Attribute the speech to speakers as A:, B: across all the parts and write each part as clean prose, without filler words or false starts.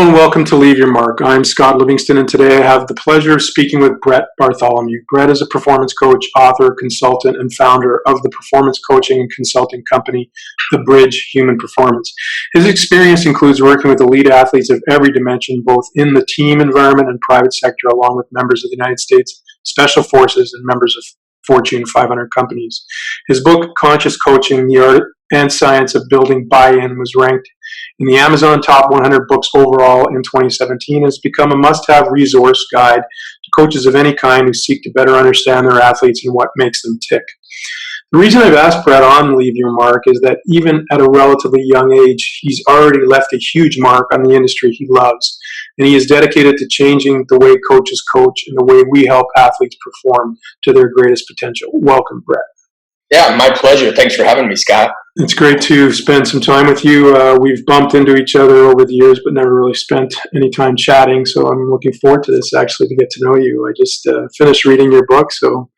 A: and welcome to Leave Your Mark. I'm Scott Livingston, and today I have the pleasure of speaking with Brett Bartholomew. Brett is a performance coach, author, consultant, and founder of the performance coaching and consulting company, The Bridge Human Performance. His experience includes working with elite athletes of every dimension, both in the team environment and private sector, along with members of the United States Special Forces and members of Fortune 500 companies. His book, Conscious Coaching, The Art and Science of Building Buy-In, was ranked in the Amazon Top 100 Books overall in 2017. Has become a must-have resource guide to coaches of any kind who seek to better understand their athletes and what makes them tick. The reason I've asked Brett on Leave Your Mark is that even at a relatively young age, he's already left a huge mark on the industry he loves, and he is dedicated to changing the way coaches coach and the way we help athletes perform to their greatest potential. Welcome, Brett.
B: Yeah, my pleasure. Thanks for having me, Scott.
A: It's great to spend some time with you. We've bumped into each other over the years, but never really spent any time chatting, so I'm looking forward to this, actually, to get to know you. I just finished reading your book, so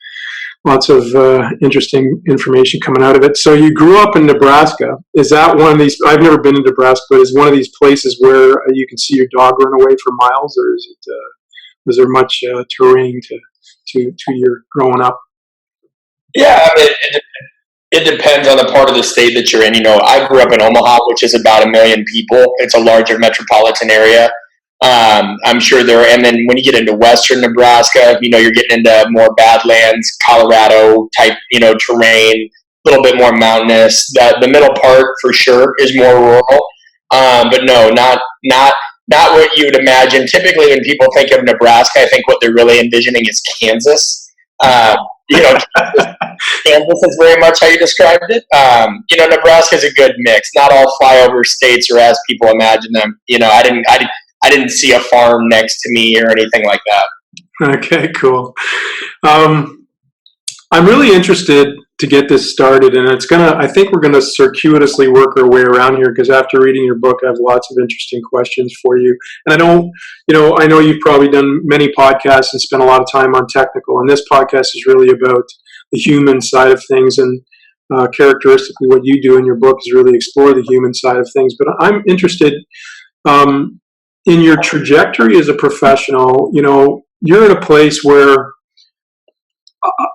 A: lots of interesting information coming out of it. So you grew up in Nebraska. Is that one of these, I've never been to Nebraska, but is one of these places where you can see your dog run away for miles, or is it, was there much terrain to your growing up?
B: Yeah, I mean, it depends on the part of the state that you're in. You know, I grew up in Omaha, which is about 1 million people. It's a larger metropolitan area. I'm sure there, and then when you get into western Nebraska, you know, you're getting into more Badlands, Colorado type, you know, terrain, a little bit more mountainous. The middle part for sure is more rural, but no, not what you would imagine. Typically, when people think of Nebraska, I think what they're really envisioning is Kansas. You know, Kansas is very much how you described it. You know, Nebraska is a good mix. Not all flyover states are as people imagine them. You know, I didn't see a farm next to me or anything like that.
A: Okay, cool. I'm really interested to get this started, and I think we're gonna circuitously work our way around here, because after reading your book, I have lots of interesting questions for you. And I know you've probably done many podcasts and spent a lot of time on technical, and this podcast is really about the human side of things, and characteristically what you do in your book is really explore the human side of things. But I'm interested in your trajectory as a professional. You know, you're in a place where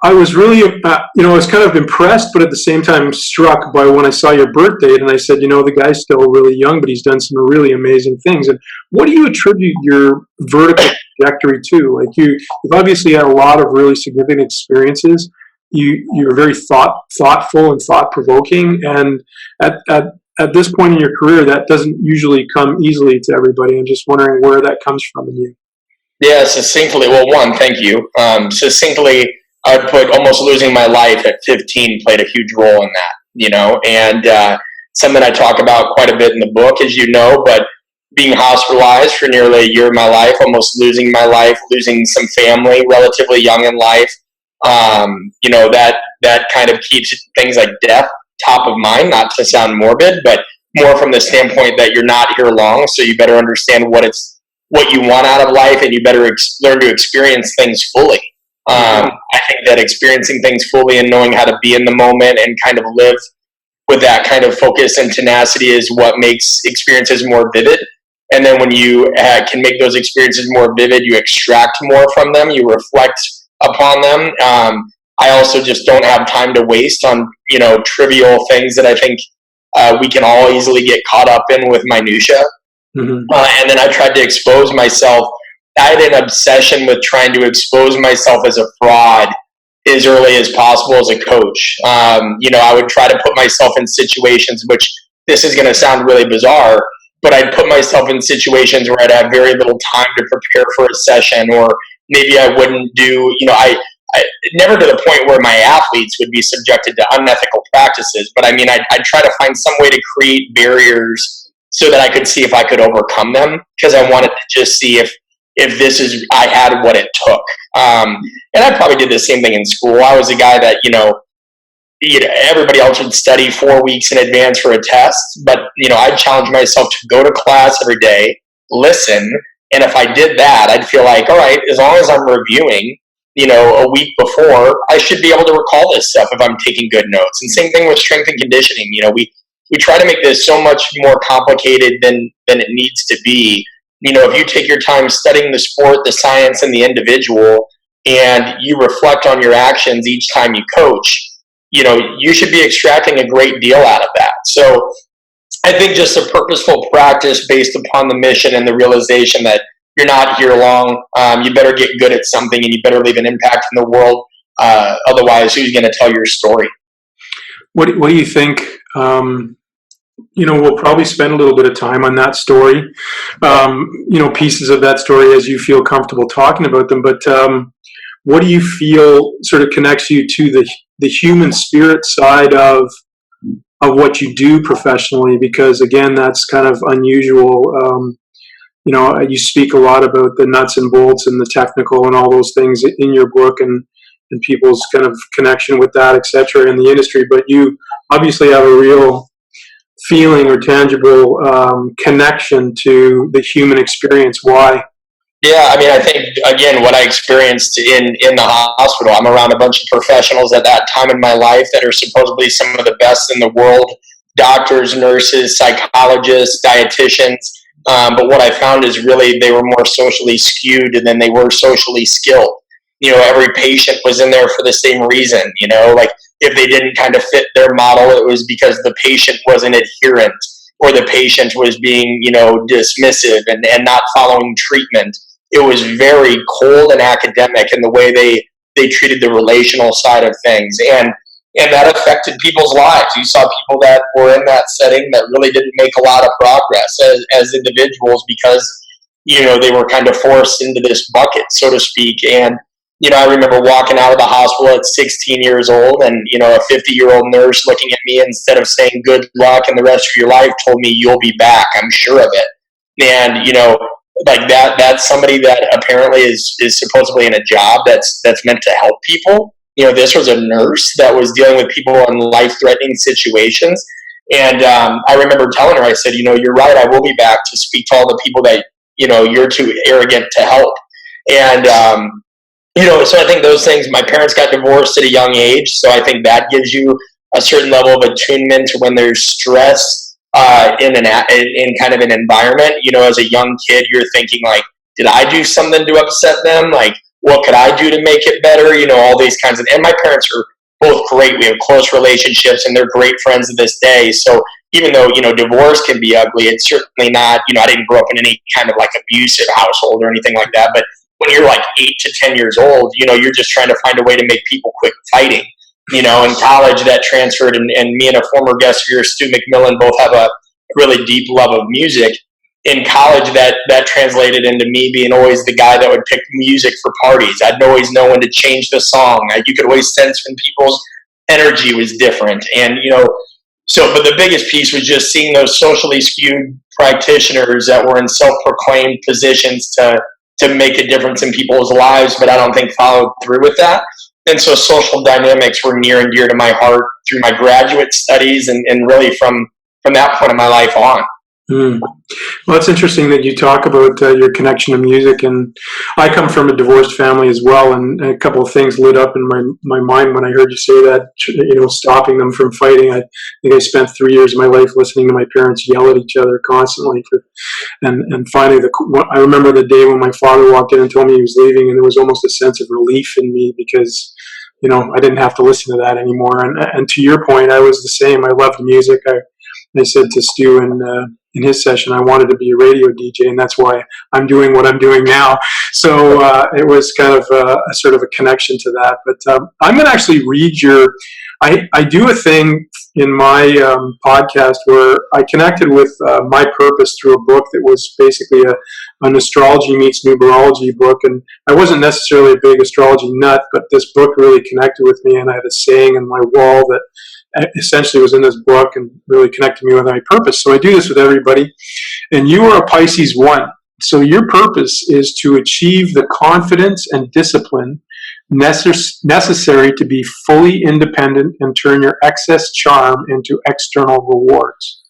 A: I was really, I was kind of impressed, but at the same time struck by when I saw your birth date, and I said, you know, the guy's still really young, but he's done some really amazing things. And what do you attribute your vertical trajectory to? Like, you've obviously had a lot of really significant experiences. You're very thoughtful and thought-provoking, and at this point in your career, that doesn't usually come easily to everybody. I'm just wondering where that comes from in you.
B: Yeah, succinctly. Well, one, thank you. Succinctly, I would put almost losing my life at 15 played a huge role in that, you know, and something I talk about quite a bit in the book, as you know, but being hospitalized for nearly a year of my life, almost losing my life, losing some family relatively young in life, you know, that kind of keeps things like death top of mind, not to sound morbid, but more from the standpoint that you're not here long, so you better understand what you want out of life, and you better learn to experience things fully. I think that experiencing things fully and knowing how to be in the moment and kind of live with that kind of focus and tenacity is what makes experiences more vivid. And then when you can make those experiences more vivid, you extract more from them, you reflect upon them. I also just don't have time to waste on, you know, trivial things that I think we can all easily get caught up in with minutia. Mm-hmm. And then I tried to expose myself. I had an obsession with trying to expose myself as a fraud as early as possible as a coach. You know, I would try to put myself in situations, which this is going to sound really bizarre, but I'd put myself in situations where I'd have very little time to prepare for a session, or maybe I wouldn't do, you know, I never to the point where my athletes would be subjected to unethical practices, but I mean, I'd try to find some way to create barriers so that I could see if I could overcome them, because I wanted to just see if I had what it took. And I probably did the same thing in school. I was a guy that, you know, everybody else would study 4 weeks in advance for a test, but, you know, I'd challenge myself to go to class every day, listen, and if I did that, I'd feel like, all right, as long as I'm reviewing, you know, a week before, I should be able to recall this stuff if I'm taking good notes. And same thing with strength and conditioning. You know, we try to make this so much more complicated than it needs to be. If you take your time studying the sport, the science, and the individual, and you reflect on your actions each time you coach, you should be extracting a great deal out of that. So I think just a purposeful practice based upon the mission and the realization that you're not here long. You better get good at something, and you better leave an impact in the world. Otherwise, who's going to tell your story?
A: What do you think? We'll probably spend a little bit of time on that story, pieces of that story as you feel comfortable talking about them. But what do you feel sort of connects you to the human spirit side of what you do professionally? Because again, that's kind of unusual. You speak a lot about the nuts and bolts and the technical and all those things in your book, and people's kind of connection with that, et cetera, in the industry. But you obviously have a real feeling or tangible connection to the human experience. Why?
B: Yeah, I think, again, what I experienced in the hospital, I'm around a bunch of professionals at that time in my life that are supposedly some of the best in the world: doctors, nurses, psychologists, dietitians. But what I found is really they were more socially skewed than they were socially skilled. Every patient was in there for the same reason. Like if they didn't kind of fit their model, it was because the patient wasn't adherent, or the patient was being, dismissive and not following treatment. It was very cold and academic in the way they treated the relational side of things. And that affected people's lives. You saw people that were in that setting that really didn't make a lot of progress as individuals because, they were kind of forced into this bucket, so to speak. And, I remember walking out of the hospital at 16 years old, and, a 50-year-old nurse looking at me, instead of saying good luck and the rest of your life, told me, "You'll be back, I'm sure of it." And, like that's somebody that apparently is supposedly in a job that's meant to help people. This was a nurse that was dealing with people in life-threatening situations. And I remember telling her, I said, "You're right, I will be back to speak to all the people that, you're too arrogant to help." And, so I think those things, my parents got divorced at a young age. So I think that gives you a certain level of attunement to when there's stress in kind of an environment. As a young kid, you're thinking like, did I do something to upset them? Like, what could I do to make it better? All these kinds of, and my parents are both great. We have close relationships, and they're great friends to this day. So even though, divorce can be ugly, it's certainly not, I didn't grow up in any kind of like abusive household or anything like that. But when you're like 8 to 10 years old, you're just trying to find a way to make people quit fighting. In college, that transferred, and me and a former guest of yours, Stu McMillan, both have a really deep love of music. In college, that translated into me being always the guy that would pick music for parties. I'd always know when to change the song. You could always sense when people's energy was different. And, but the biggest piece was just seeing those socially skewed practitioners that were in self-proclaimed positions to make a difference in people's lives, but I don't think followed through with that. And so social dynamics were near and dear to my heart through my graduate studies and really from that point of my life on.
A: Well, it's interesting that you talk about your connection to music, and I come from a divorced family as well, and a couple of things lit up in my mind when I heard you say that, stopping them from fighting. I think I spent 3 years of my life listening to my parents yell at each other constantly, and finally, I remember the day when my father walked in and told me he was leaving, and there was almost a sense of relief in me because I didn't have to listen to that anymore. And to your point, I was the same. I loved music. I said to Stu in his session, I wanted to be a radio DJ, and that's why I'm doing what I'm doing now. So it was kind of a sort of a connection to that. But I'm going to actually read I do a thing in my podcast where I connected with my purpose through a book that was basically an astrology meets numerology book. And I wasn't necessarily a big astrology nut, but this book really connected with me, and I had a saying on my wall that essentially was in this book and really connected me with my purpose. So I do this with everybody. And you are a Pisces 1. So your purpose is to achieve the confidence and discipline necessary to be fully independent and turn your excess charm into external rewards.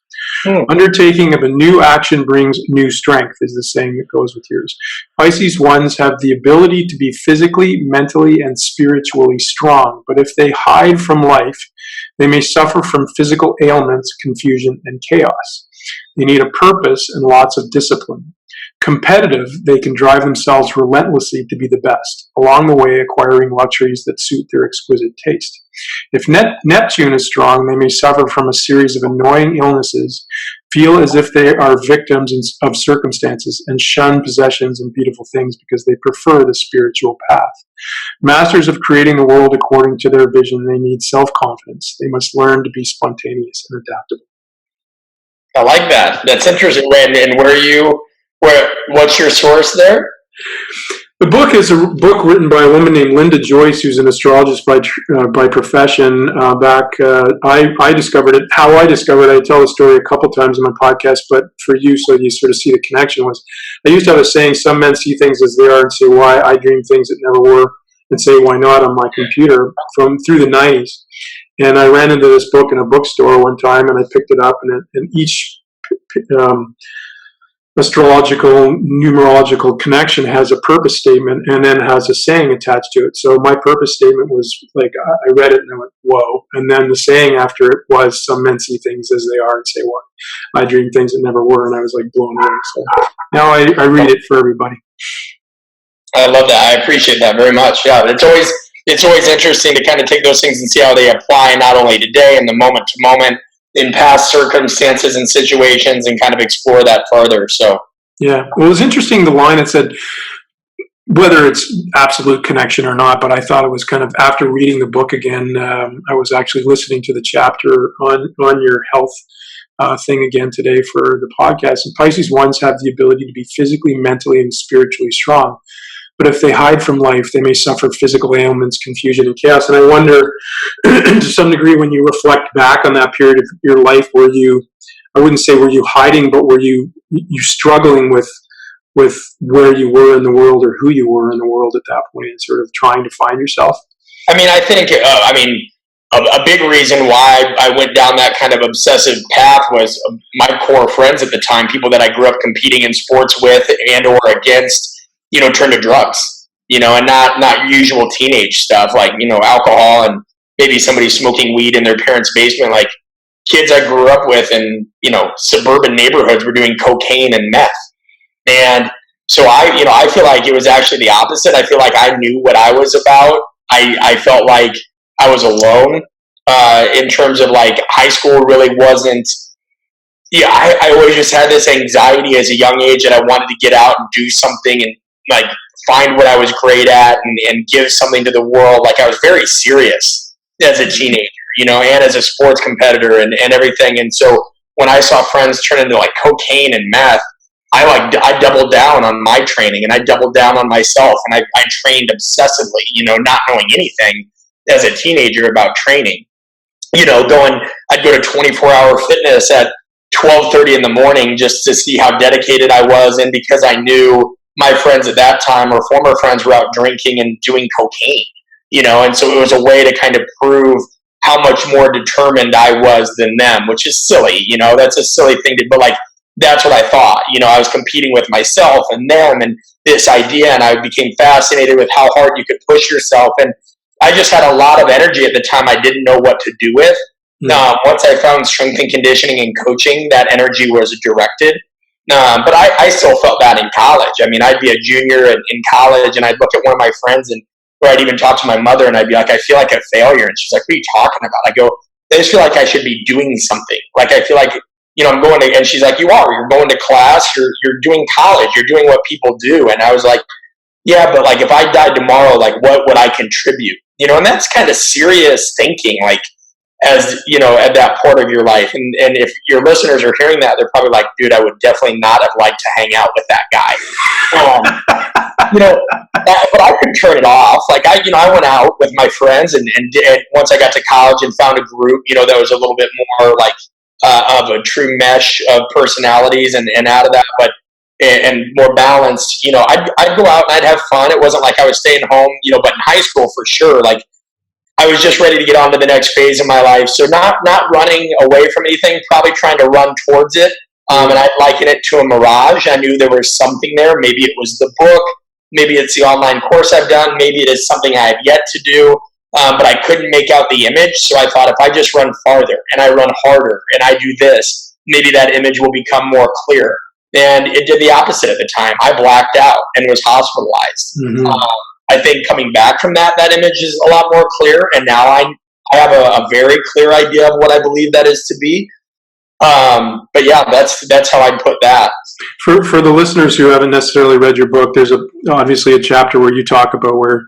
A: Undertaking of a new action brings new strength is the saying that goes with yours. Pisces 1s have the ability to be physically, mentally, and spiritually strong, but if they hide from life, they may suffer from physical ailments, confusion, and chaos. They need a purpose and lots of discipline. Competitive, they can drive themselves relentlessly to be the best, along the way acquiring luxuries that suit their exquisite taste. If Neptune is strong, they may suffer from a series of annoying illnesses, feel as if they are victims of circumstances, and shun possessions and beautiful things because they prefer the spiritual path. Masters of creating the world according to their vision, they need self-confidence. They must learn to be spontaneous and adaptable.
B: I like that. That's interesting. And what's your source there?
A: The book is a book written by a woman named Linda Joyce, who's an astrologist by profession. I discovered it. How I discovered it, I tell the story a couple times in my podcast, but for you, so you sort of see the connection, was I used to have a saying, some men see things as they are and say why, I dream things that never were and say why not on my computer through the 90s. And I ran into this book in a bookstore one time, and I picked it up, and each astrological, numerological connection has a purpose statement and then has a saying attached to it. So my purpose statement was like, I read it and I went, whoa. And then the saying after it was, some men see things as they are and say what? I dream things that never were. And I was like blown away. So now I read it for everybody.
B: I love that. I appreciate that very much. Yeah, it's always interesting to kind of take those things and see how they apply not only today in the moment to moment, in past circumstances and situations, and kind of explore that further. So
A: yeah, well, it was interesting, the line that said whether it's absolute connection or not, but I thought it was kind of, after reading the book again, I was actually listening to the chapter on your health thing again today for the podcast. And Pisces ones have the ability to be physically, mentally, and spiritually strong. But if they hide from life, they may suffer physical ailments, confusion, and chaos. And I wonder, to some degree, when you reflect back on that period of your life, were you, I wouldn't say were you hiding, but were you struggling with where you were in the world or who you were in the world at that point, and sort of trying to find yourself?
B: I mean, I think, a big reason why I went down that kind of obsessive path was my core friends at the time, people that I grew up competing in sports with and or against, turn to drugs, and not usual teenage stuff like, alcohol and maybe somebody smoking weed in their parents' basement. Like kids I grew up with in, suburban neighborhoods were doing cocaine and meth. And so I feel like it was actually the opposite. I feel like I knew what I was about. I felt like I was alone, in terms of like high school really wasn't, I always just had this anxiety as a young age that I wanted to get out and do something and like find what I was great at and give something to the world. Like I was very serious as a teenager, and as a sports competitor and everything. And so when I saw friends turn into like cocaine and meth, I doubled down on my training and I doubled down on myself, and I trained obsessively, not knowing anything as a teenager about training. I'd go to 24-hour fitness at 12:30 in the morning just to see how dedicated I was, and because I knew my friends at that time or former friends were out drinking and doing cocaine, and so it was a way to kind of prove how much more determined I was than them, which is silly, that's a silly thing to, but like, that's what I thought, I was competing with myself and them and this idea, and I became fascinated with how hard you could push yourself, and I just had a lot of energy at the time I didn't know what to do with. Once I found strength and conditioning and coaching, that energy was directed. But I still felt that in college. I mean, I'd be a junior in college, and I'd look at one of my friends, or I'd even talk to my mother, and I'd be like, I feel like a failure. And she's like, what are you talking about? I go, I just feel like I should be doing something. Like, I feel like, I'm going to, and she's like, you're going to class, you're doing college, you're doing what people do. And I was like, yeah, but like, if I died tomorrow, like, what would I contribute? And that's kind of serious thinking, like, as at that part of your life, and if your listeners are hearing that, they're probably like, dude, I would definitely not have liked to hang out with that guy. But I could turn it off. Like I went out with my friends, and once I got to college and found a group, that was a little bit more like of a true mesh of personalities, and out of that, but and more balanced. I'd go out and I'd have fun. It wasn't like I was staying home, but in high school for sure, like, I was just ready to get on to the next phase of my life. So not running away from anything, probably trying to run towards it. And I'd liken it to a mirage. I knew there was something there. Maybe it was the book. Maybe it's the online course I've done. Maybe it is something I have yet to do. But I couldn't make out the image. So I thought, if I just run farther and I run harder and I do this, maybe that image will become more clear. And it did the opposite at the time. I blacked out and was hospitalized.
A: Mm-hmm.
B: I think coming back from that image is a lot more clear. And now I have a very clear idea of what I believe that is to be. But yeah, that's how I put that.
A: For the listeners who haven't necessarily read your book, there's obviously a chapter where you talk about where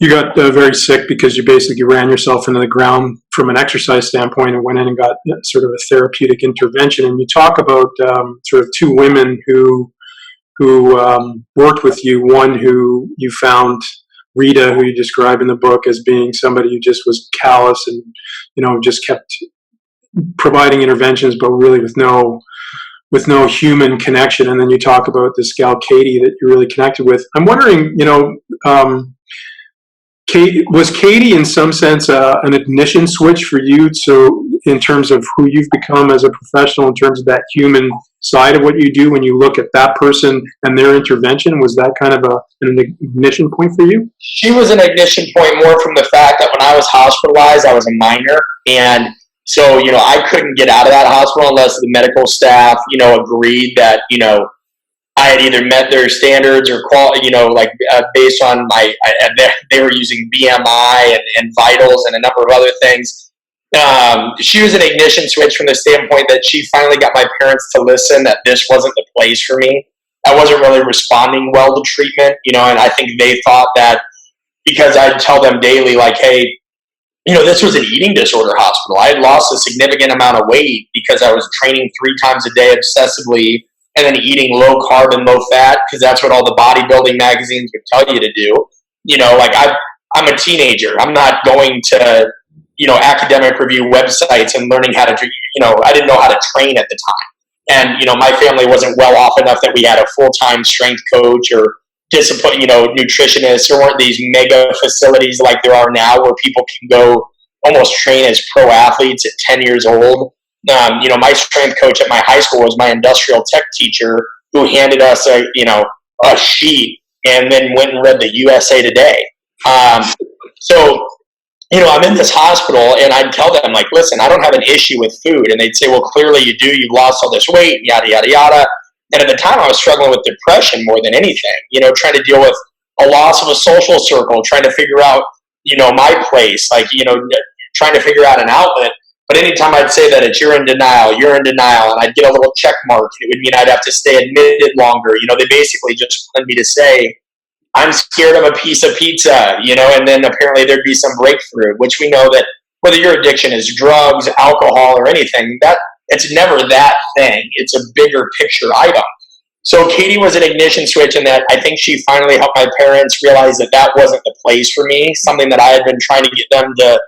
A: you got very sick because you basically ran yourself into the ground from an exercise standpoint and went in and got sort of a therapeutic intervention. And you talk about sort of two women who worked with you. One who you found, Rita, who you describe in the book as being somebody who just was callous and just kept providing interventions, but really with no human connection. And then you talk about this gal, Katie, that you really connected with. I'm wondering, was Katie in some sense an ignition switch for you? So in terms of who you've become as a professional, in terms of that human side of what you do, when you look at that person and their intervention, was that kind of an ignition point for you?
B: She was an ignition point more from the fact that when I was hospitalized, I was a minor. And so, I couldn't get out of that hospital unless the medical staff, agreed that, I had either met their standards or quality, based on they were using BMI and vitals and a number of other things. She was an ignition switch from the standpoint that she finally got my parents to listen that this wasn't the place for me. I wasn't really responding well to treatment, and I think they thought that because I'd tell them daily, like, hey, this was an eating disorder hospital. I had lost a significant amount of weight because I was training 3 times a day obsessively and then eating low carb and low fat because that's what all the bodybuilding magazines would tell you to do. I'm a teenager. I'm not going to, academic review websites and learning how to, I didn't know how to train at the time. And, my family wasn't well off enough that we had a full-time strength coach or discipline, nutritionists. There weren't these mega facilities like there are now where people can go almost train as pro athletes at 10 years old. My strength coach at my high school was my industrial tech teacher who handed us a sheet and then went and read the USA Today. So, I'm in this hospital and I'd tell them, like, listen, I don't have an issue with food. And they'd say, well, clearly you do. You've lost all this weight, yada, yada, yada. And at the time I was struggling with depression more than anything, trying to deal with a loss of a social circle, trying to figure out, my place, trying to figure out an outlet. But anytime I'd say that you're in denial, and I'd get a little check mark, it would mean I'd have to stay admitted longer. They basically just wanted me to say, I'm scared of a piece of pizza, and then apparently there'd be some breakthrough, which we know that whether your addiction is drugs, alcohol, or anything, that it's never that thing. It's a bigger picture item. So Katie was an ignition switch in that I think she finally helped my parents realize that that wasn't the place for me, something that I had been trying to get them to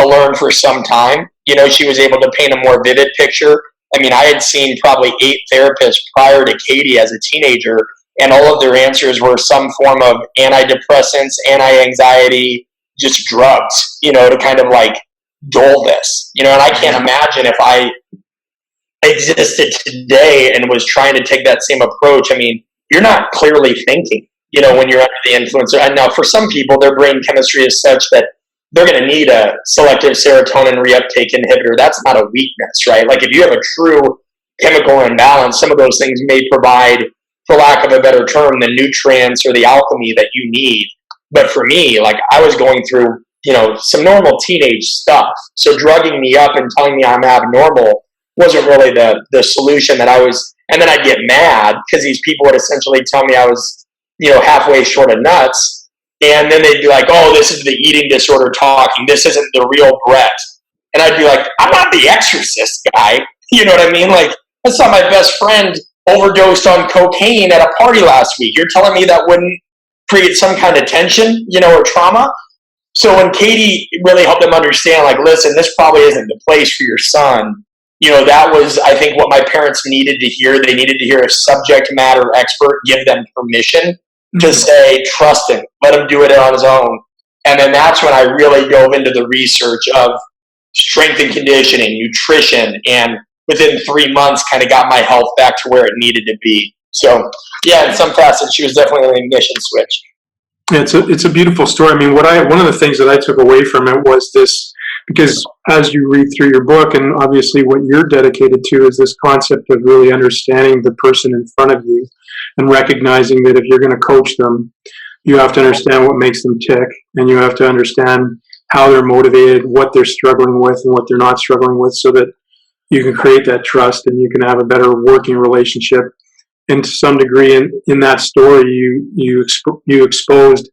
B: learn for some time. She was able to paint a more vivid picture. I mean, I had seen probably 8 therapists prior to Katie as a teenager, and all of their answers were some form of antidepressants, anti-anxiety, just drugs, to kind of like dull this. And I can't imagine if I existed today and was trying to take that same approach. I mean, you're not clearly thinking, when you're under the influence. And now for some people, their brain chemistry is such that they're going to need a selective serotonin reuptake inhibitor. That's not a weakness, right? Like if you have a true chemical imbalance, some of those things may provide, for lack of a better term, the nutrients or the alchemy that you need. But for me, like I was going through, some normal teenage stuff. So drugging me up and telling me I'm abnormal wasn't really the solution that I was. And then I'd get mad because these people would essentially tell me I was, halfway short of nuts. And then they'd be like, oh, this is the eating disorder talking. This isn't the real Brett. And I'd be like, I'm not the exorcist guy. You know what I mean? Like, I saw my best friend overdosed on cocaine at a party last week. You're telling me that wouldn't create some kind of tension, or trauma? So when Katie really helped them understand, like, listen, this probably isn't the place for your son, that was, I think, what my parents needed to hear. They needed to hear a subject matter expert give them permission to say, trust him, let him do it on his own. And then that's when I really dove into the research of strength and conditioning, nutrition, and within 3 months kind of got my health back to where it needed to be. So, yeah, in some facets, she was definitely an ignition switch.
A: It's a beautiful story. I mean, one of the things that I took away from it was this because as you read through your book, and obviously what you're dedicated to is this concept of really understanding the person in front of you and recognizing that if you're going to coach them, you have to understand what makes them tick, and you have to understand how they're motivated, what they're struggling with, and what they're not struggling with, so that you can create that trust and you can have a better working relationship. And to some degree, in that story, you exposed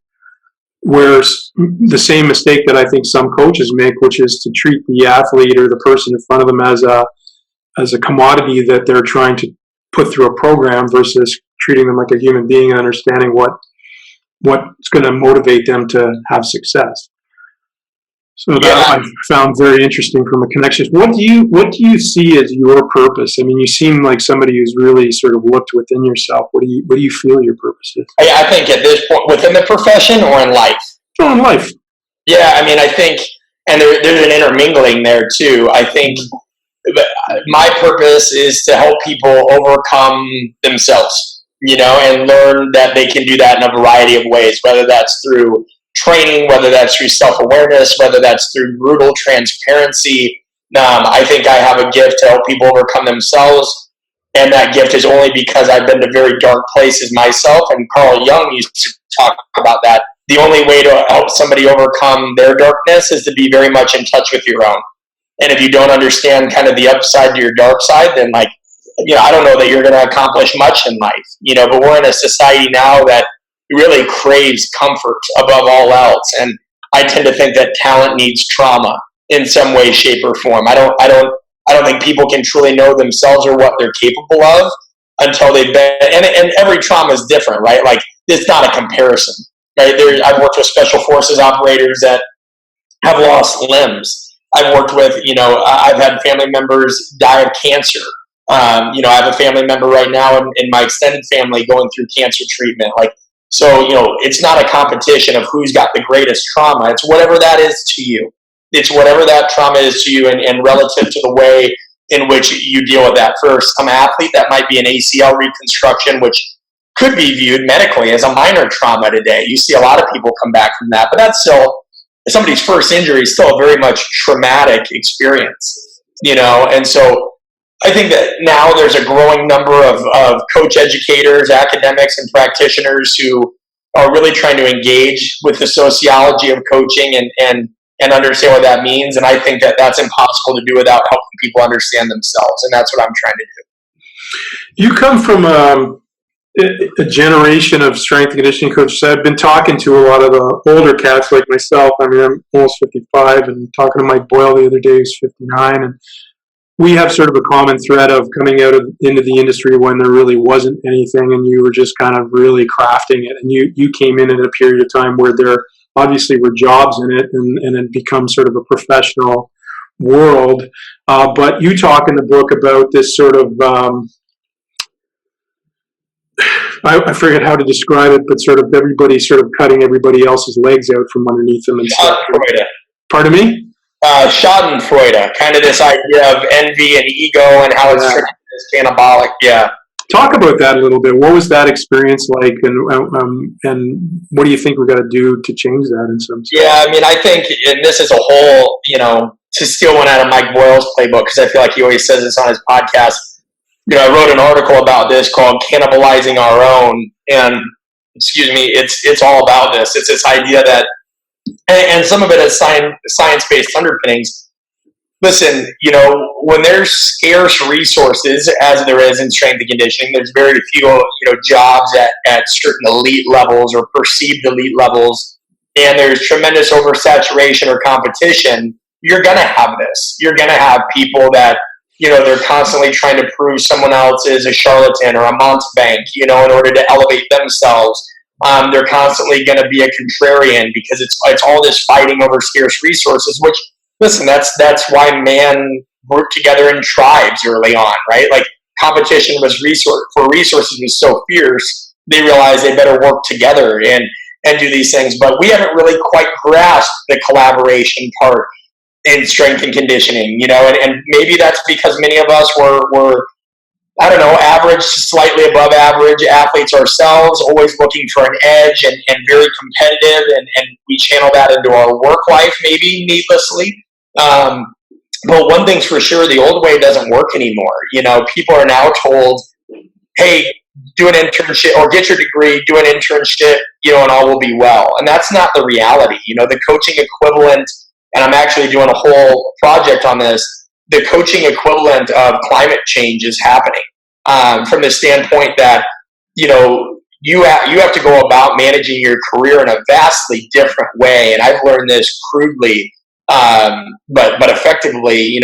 A: where the same mistake that I think some coaches make, which is to treat the athlete or the person in front of them as a commodity that they're trying to put through a program, versus treating them like a human being and understanding what's going to motivate them to have success. So that I found very interesting from a connection. What do you see as your purpose? I mean, you seem like somebody who's really sort of looked within yourself. What do you feel your purpose is?
B: I think at this point, within the profession or in life?
A: Oh, in life.
B: Yeah, I mean, I think, and there's an intermingling there too. I think my purpose is to help people overcome themselves, and learn that they can do that in a variety of ways, whether that's through training, whether that's through self-awareness, whether that's through brutal transparency. I think I have a gift to help people overcome themselves, and that gift is only because I've been to very dark places myself. And Carl Jung used to talk about that. The only way to help somebody overcome their darkness is to be very much in touch with your own. And if you don't understand kind of the upside to your dark side, then I don't know that you're going to accomplish much in life, but we're in a society now that really craves comfort above all else. And I tend to think that talent needs trauma in some way, shape, or form. I don't think people can truly know themselves or what they're capable of until they've been, and every trauma is different, right? Like, it's not a comparison, right? I've worked with special forces operators that have lost limbs. I've worked with, I've had family members die of cancer. I have a family member right now in my extended family going through cancer treatment. So, it's not a competition of who's got the greatest trauma. It's whatever that is to you. It's whatever that trauma is to you, and relative to the way in which you deal with that. For some athlete, that might be an ACL reconstruction, which could be viewed medically as a minor trauma today. You see a lot of people come back from that, but that's still, somebody's first injury is still a very much traumatic experience, And so I think that now there's a growing number of coach educators, academics, and practitioners who are really trying to engage with the sociology of coaching and understand what that means. And I think that that's impossible to do without helping people understand themselves. And that's what I'm trying to do.
A: You come from a generation of strength and conditioning coaches. I've been talking to a lot of the older cats like myself. I mean, I'm almost 55, and talking to Mike Boyle the other day, who's 59, and we have sort of a common thread of coming into the industry when there really wasn't anything, and you were just kind of really crafting it. And you came in at a period of time where there obviously were jobs in it, and it become sort of a professional world. But you talk in the book about this sort of, I forget how to describe it, but sort of everybody sort of cutting everybody else's legs out from underneath them and stuff. Pardon me?
B: Schadenfreude, kind of this idea of envy and ego and how it's anabolic. Yeah.
A: Talk about that a little bit. What was that experience like, and what do you think we're going to do to change that in some sense?
B: Yeah, I mean, I think, and this is a whole, to steal one out of Mike Boyle's playbook, because I feel like he always says this on his podcast. I wrote an article about this called "Cannibalizing Our Own," and it's all about this. It's this idea that, and some of it has science-based underpinnings. Listen, when there's scarce resources, as there is in strength and conditioning, there's very few, jobs at certain elite levels or perceived elite levels, and there's tremendous oversaturation or competition. You're going to have this. You're going to have people that, they're constantly trying to prove someone else is a charlatan or a mountebank, in order to elevate themselves. They're constantly going to be a contrarian because it's all this fighting over scarce resources, which, listen, that's why man worked together in tribes early on, right? Like, competition for resources was so fierce, they realized they better work together and do these things. But we haven't really quite grasped the collaboration part in strength and conditioning, and maybe that's because many of us were I don't know, average to slightly above average athletes ourselves, always looking for an edge and very competitive, and we channel that into our work life, maybe needlessly. But one thing's for sure, the old way doesn't work anymore. People are now told, hey, do an internship or get your degree, do an internship, and all will be well. And that's not the reality. The coaching equivalent, and I'm actually doing a whole project on this, the coaching equivalent of climate change is happening from the standpoint that, you have to go about managing your career in a vastly different way. And I've learned this crudely, but effectively,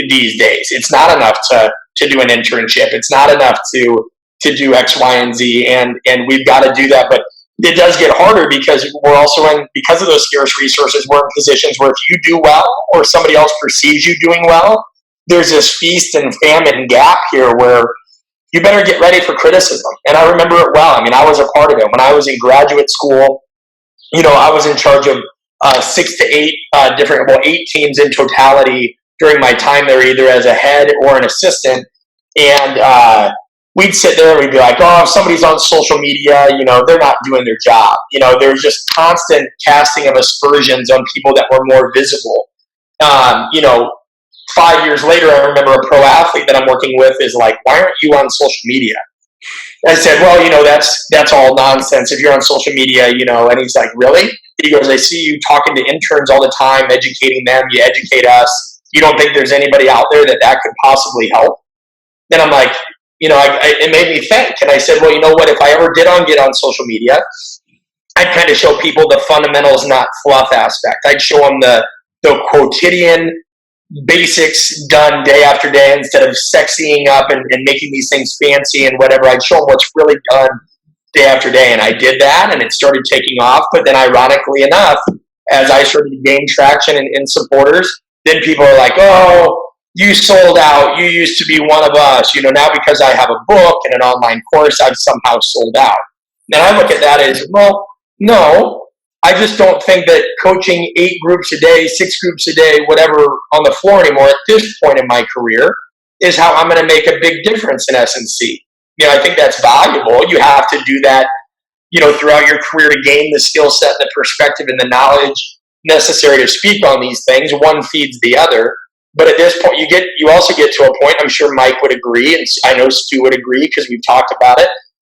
B: these days. It's not enough to do an internship. It's not enough to do X, Y, and Z, and we've got to do that. But it does get harder because we're also because of those scarce resources, we're in positions where if you do well or somebody else perceives you doing well, there's this feast and famine gap here where you better get ready for criticism. And I remember it well. I mean, I was a part of it. When I was in graduate school, I was in charge of 6 to 8 8 teams in totality during my time there, either as a head or an assistant. And we'd sit there and we'd be like, oh, if somebody's on social media, they're not doing their job. There's just constant casting of aspersions on people that were more visible. 5 years later, I remember a pro athlete that I'm working with is like, why aren't you on social media? I said, well, that's all nonsense. If you're on social media, and he's like, really? He goes, I see you talking to interns all the time, educating them. You educate us. You don't think there's anybody out there that could possibly help? Then I'm like, it made me think. And I said, well, you know what? If I ever get on social media, I'd kind of show people the fundamentals, not fluff aspect. I'd show them the quotidian basics done day after day instead of sexying up and making these things fancy and whatever. I'd show them what's really done day after day. And I did that, and it started taking off. But then ironically enough, as I started to gain traction in supporters, then people are like, oh, you sold out. You used to be one of us. Now because I have a book and an online course, I've somehow sold out. And I look at that as, well, no, I just don't think that coaching 8 groups a day, 6 groups a day, whatever on the floor anymore at this point in my career is how I'm going to make a big difference in S&C. I think that's valuable. You have to do that, throughout your career to gain the skill set, the perspective, and the knowledge necessary to speak on these things. One feeds the other. But at this point, you also get to a point, I'm sure Mike would agree, and I know Stu would agree because we've talked about it,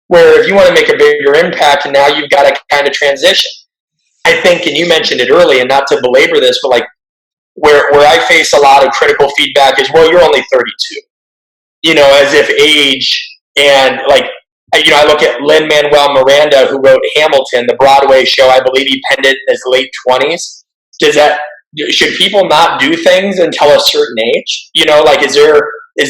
B: where if you want to make a bigger impact, and now you've got to kind of transition. I think, and you mentioned it early, and not to belabor this, but like where I face a lot of critical feedback is, well, you're only 32. As if age and like, I look at Lin-Manuel Miranda, who wrote Hamilton, the Broadway show. I believe he penned it in his late 20s. Should people not do things until a certain age? Like, is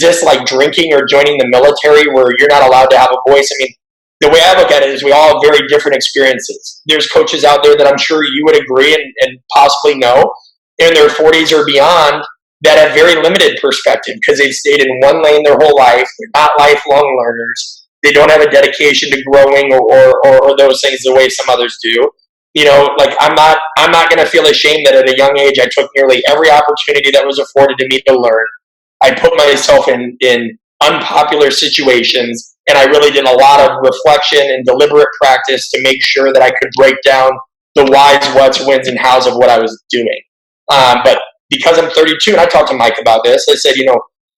B: this like drinking or joining the military where you're not allowed to have a voice? I mean, the way I look at it is we all have very different experiences. There's coaches out there that I'm sure you would agree and possibly know in their 40s or beyond that have very limited perspective because they've stayed in one lane their whole life. They're not lifelong learners. They don't have a dedication to growing or those things the way some others do. Like I'm not going to feel ashamed that at a young age I took nearly every opportunity that was afforded to me to learn. I put myself in unpopular situations, and I really did a lot of reflection and deliberate practice to make sure that I could break down the whys, whats, whens, and hows of what I was doing. But because I'm 32, and I talked to Mike about this, I said,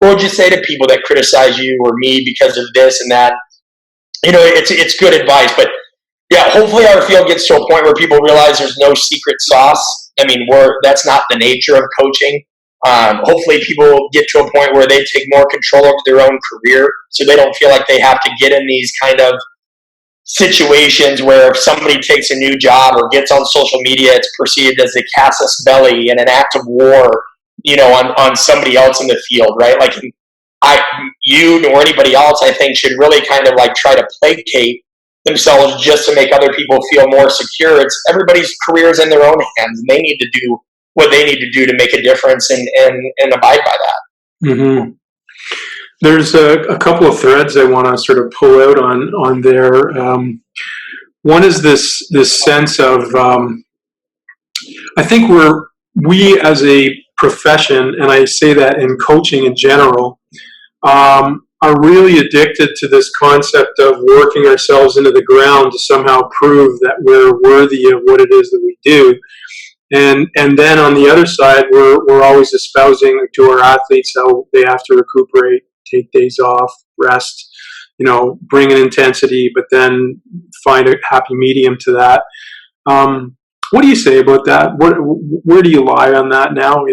B: what would you say to people that criticize you or me because of this and that? It's good advice, but yeah, hopefully our field gets to a point where people realize there's no secret sauce. I mean, that's not the nature of coaching. Hopefully people get to a point where they take more control over their own career so they don't feel like they have to get in these kind of situations where if somebody takes a new job or gets on social media, it's perceived as a casus belli and an act of war, on somebody else in the field, right? Like you nor anybody else, I think, should really kind of like try to placate themselves just to make other people feel more secure. It's everybody's careers in their own hands, and they need to do what they need to do to make a difference and abide by that.
A: Mm-hmm. There's a couple of threads I want to sort of pull out on there. One is this sense of I think we as a profession, and I say that in coaching in general, are really addicted to this concept of working ourselves into the ground to somehow prove that we're worthy of what it is that we do. And then on the other side, we're always espousing to our athletes how they have to recuperate, take days off, rest, bring an intensity, but then find a happy medium to that. What do you say about that? Where do you lie on that now?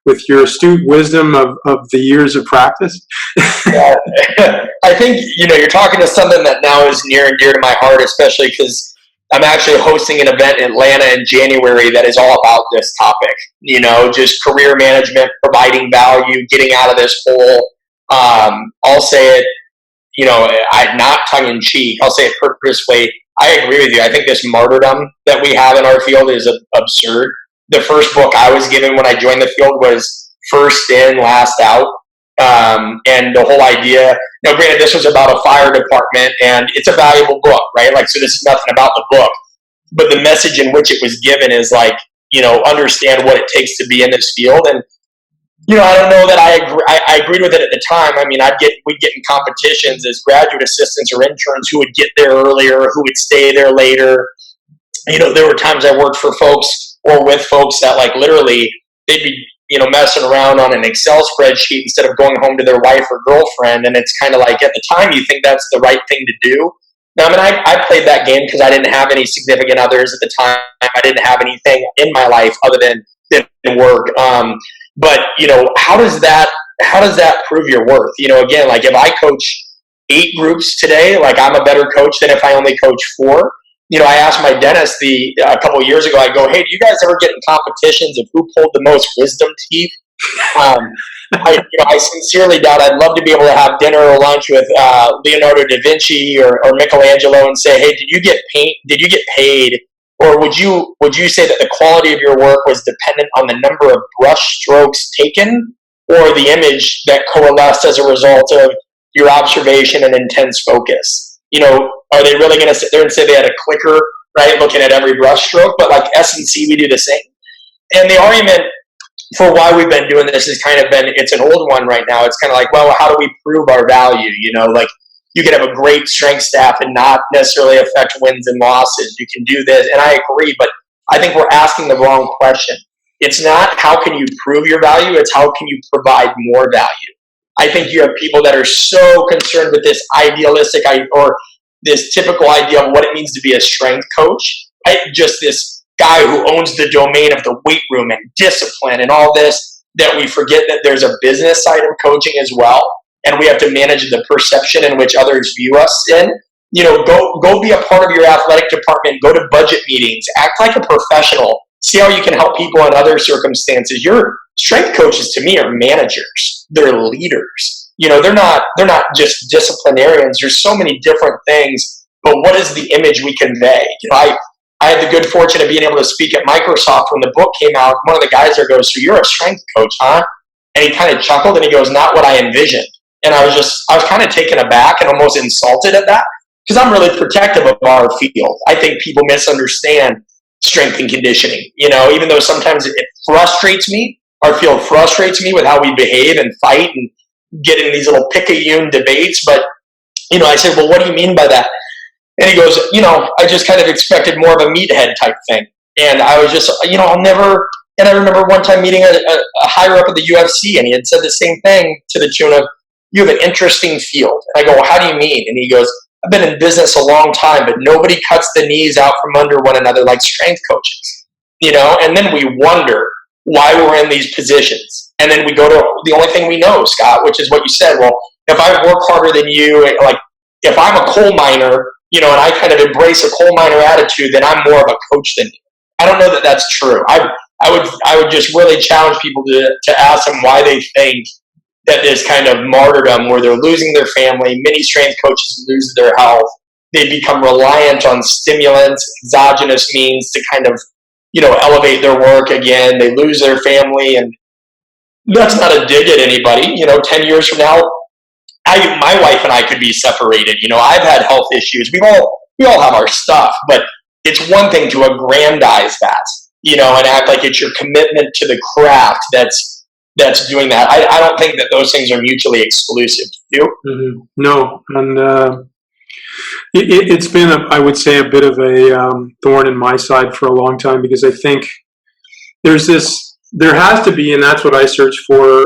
A: With your astute wisdom of the years of practice.
B: Yeah. I think you're talking to something that now is near and dear to my heart, especially because I'm actually hosting an event in Atlanta in January that is all about this topic. Just career management, providing value, getting out of this hole. I'll say it. I'm not tongue in cheek. I'll say it purposefully. I agree with you. I think this martyrdom that we have in our field is absurd. The first book I was given when I joined the field was First In, Last Out. And the whole idea, granted, this was about a fire department, and it's a valuable book, right? So this is nothing about the book, but the message in which it was given is understand what it takes to be in this field. And I don't know that I agreed with it at the time. I mean, we'd get in competitions as graduate assistants or interns who would get there earlier, who would stay there later. There were times I worked for folks or with folks that literally they'd be, messing around on an Excel spreadsheet instead of going home to their wife or girlfriend. And it's kind of at the time you think that's the right thing to do. Now, I mean, I played that game because I didn't have any significant others at the time. I didn't have anything in my life other than work. But how does that prove your worth? Again, if I coach 8 groups today, I'm a better coach than if I only coach 4. I asked my dentist a couple of years ago. I go, hey, do you guys ever get in competitions of who pulled the most wisdom teeth? I sincerely doubt. I'd love to be able to have dinner or lunch with Leonardo da Vinci or Michelangelo and say, hey, did you get paid? Or would you say that the quality of your work was dependent on the number of brush strokes taken, or the image that coalesced as a result of your observation and intense focus? Are they really going to sit there and say they had a clicker, right, looking at every brush stroke? But S&C, we do the same. And the argument for why we've been doing this has kind of been, it's an old one right now. It's kind of well, how do we prove our value? You can have a great strength staff and not necessarily affect wins and losses. You can do this. And I agree, but I think we're asking the wrong question. It's not how can you prove your value, it's how can you provide more value. I think you have people that are so concerned with this idealistic or this typical idea of what it means to be a strength coach. Right? Just this guy who owns the domain of the weight room and discipline and all this, that we forget that there's a business side of coaching as well. And we have to manage the perception in which others view us in. Go be a part of your athletic department. Go to budget meetings. Act like a professional. See how you can help people in other circumstances. Your strength coaches, to me, are managers. They're leaders. They're not just disciplinarians. There's so many different things. But what is the image we convey? I had the good fortune of being able to speak at Microsoft when the book came out. One of the guys there goes, "So you're a strength coach, huh?" And he kind of chuckled and he goes, "Not what I envisioned." And I was kind of taken aback and almost insulted at that, because I'm really protective of our field. I think people misunderstand strength and conditioning. Even though sometimes it frustrates me, our field frustrates me with how we behave and fight and get in these little picayune debates. But, I said, well, what do you mean by that? And he goes, I just kind of expected more of a meathead type thing. And I was just, I'll never. And I remember one time meeting a higher up at the UFC, and he had said the same thing to the tune of, "You have an interesting field." And I go, "Well, how do you mean?" And he goes, "I've been in business a long time, but nobody cuts the knees out from under one another like strength coaches." And then we wonder why we're in these positions. And then we go to the only thing we know, Scott, which is what you said. Well, if I work harder than you, if I'm a coal miner, and I kind of embrace a coal miner attitude, then I'm more of a coach than you. I don't know that that's true. I would just really challenge people to ask them why they think that this kind of martyrdom where they're losing their family, many strength coaches lose their health, they become reliant on stimulants, exogenous means to kind of, elevate their work again. They lose their family, and that's not a dig at anybody. 10 years from now, my wife and I could be separated. I've had health issues. We all have our stuff, but it's one thing to aggrandize that, and act like it's your commitment to the craft that's doing that. I don't think that those things are mutually exclusive. Do you?
A: Mm-hmm. No, and It's been, I would say, a bit of a thorn in my side for a long time, because I think there has to be, and that's what I search for.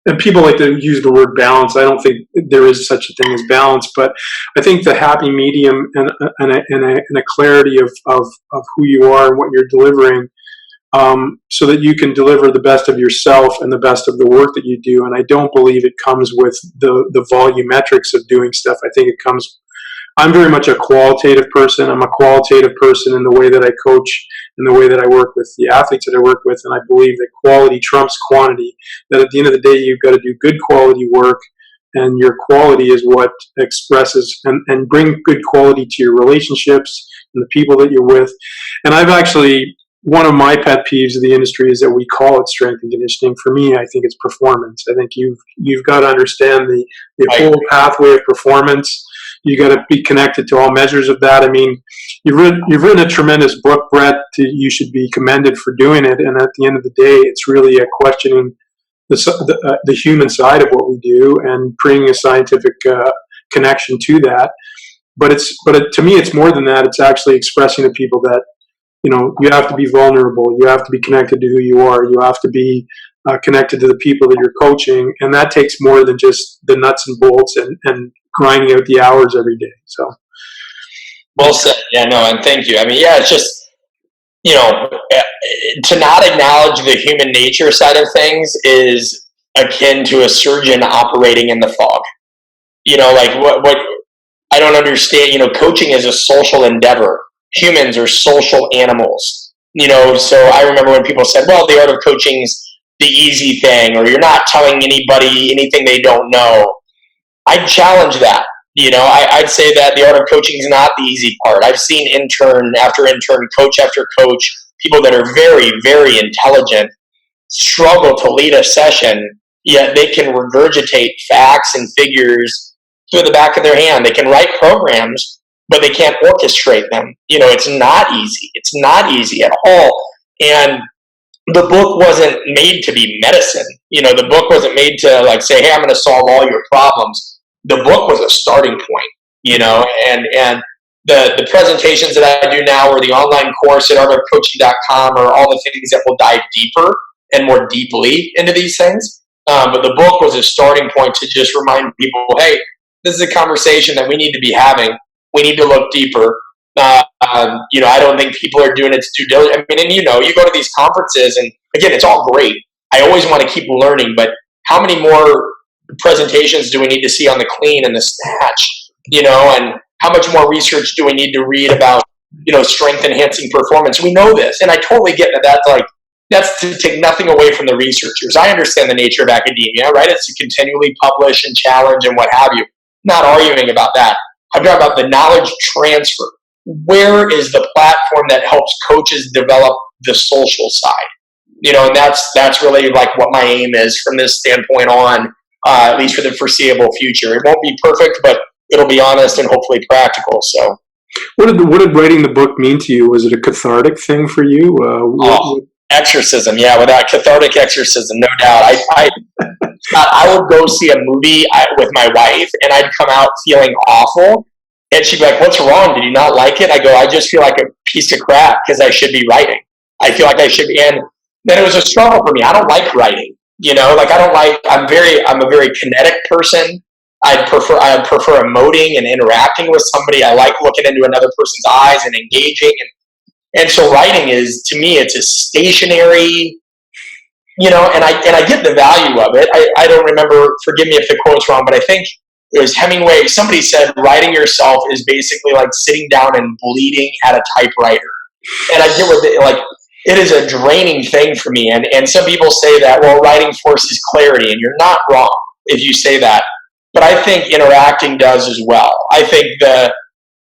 A: And people like to use the word balance. I don't think there is such a thing as balance, but I think the happy medium and a clarity of who you are and what you're delivering, so that you can deliver the best of yourself and the best of the work that you do. And I don't believe it comes with the volumetrics of doing stuff. I think it comes. I'm very much a qualitative person. I'm a qualitative person in the way that I coach, in the way that I work with the athletes that I work with, and I believe that quality trumps quantity. That at the end of the day, you've got to do good quality work, and your quality is what expresses and bring good quality to your relationships and the people that you're with. And I've actually, one of my pet peeves of the industry is that we call it strength and conditioning. For me, I think it's performance. I think you've got to understand the whole pathway of performance. You got to be connected to all measures of that. I mean, you've written a tremendous book, Brett. You should be commended for doing it. And at the end of the day, it's really a questioning the human side of what we do and bringing a scientific connection to that. But to me, it's more than that. It's actually expressing to people that, you have to be vulnerable. You have to be connected to who you are. You have to be connected to the people that you're coaching. And that takes more than just the nuts and bolts and grinding out the hours every day. So,
B: well said. Yeah, no, and thank you. I mean, yeah, it's just, to not acknowledge the human nature side of things is akin to a surgeon operating in the fog. Like what I don't understand, coaching is a social endeavor. Humans are social animals, so I remember when people said, well, the art of coaching's the easy thing, or you're not telling anybody anything they don't know. I'd challenge that. I'd say that the art of coaching is not the easy part. I've seen intern after intern, coach after coach, people that are very, very intelligent struggle to lead a session, yet they can regurgitate facts and figures through the back of their hand. They can write programs, but they can't orchestrate them. It's not easy. It's not easy at all. And the book wasn't made to be medicine. The book wasn't made to say, hey, I'm going to solve all your problems. The book was a starting point, and the presentations that I do now, or the online course at artofcoaching.com, are all the things that will dive deeper and more deeply into these things. But the book was a starting point to just remind people, hey, this is a conversation that we need to be having. We need to look deeper. I don't think people are doing its due diligence. I mean, and you go to these conferences, and again, it's all great. I always want to keep learning, but how many more presentations do we need to see on the clean and the snatch? And how much more research do we need to read about, strength enhancing performance? We know this, and I totally get that. That's to take nothing away from the researchers. I understand the nature of academia, right? It's to continually publish and challenge and what have you. Not arguing about that. I'm talking about the knowledge transfer. Where is the platform that helps coaches develop the social side? And that's really what my aim is from this standpoint on, at least for the foreseeable future. It won't be perfect, but it'll be honest and hopefully practical. So,
A: what did writing the book mean to you? Was it a cathartic thing for you?
B: Exorcism, yeah, without cathartic exorcism, no doubt. I would go see a movie with my wife, and I'd come out feeling awful. And she'd be like, what's wrong? Did you not like it? I go, I just feel like a piece of crap because I should be writing. I feel like I should be. And then it was a struggle for me. I don't like writing. I'm a very kinetic person. I prefer emoting and interacting with somebody. I like looking into another person's eyes and engaging. And so writing is, to me, it's a stationary, and I get the value of it. I don't remember, forgive me if the quote's wrong, but I think it was Hemingway. Somebody said writing yourself is basically like sitting down and bleeding at a typewriter. And I get what it is a draining thing for me. And some people say that, well, writing forces clarity, and you're not wrong if you say that. But I think interacting does as well. I think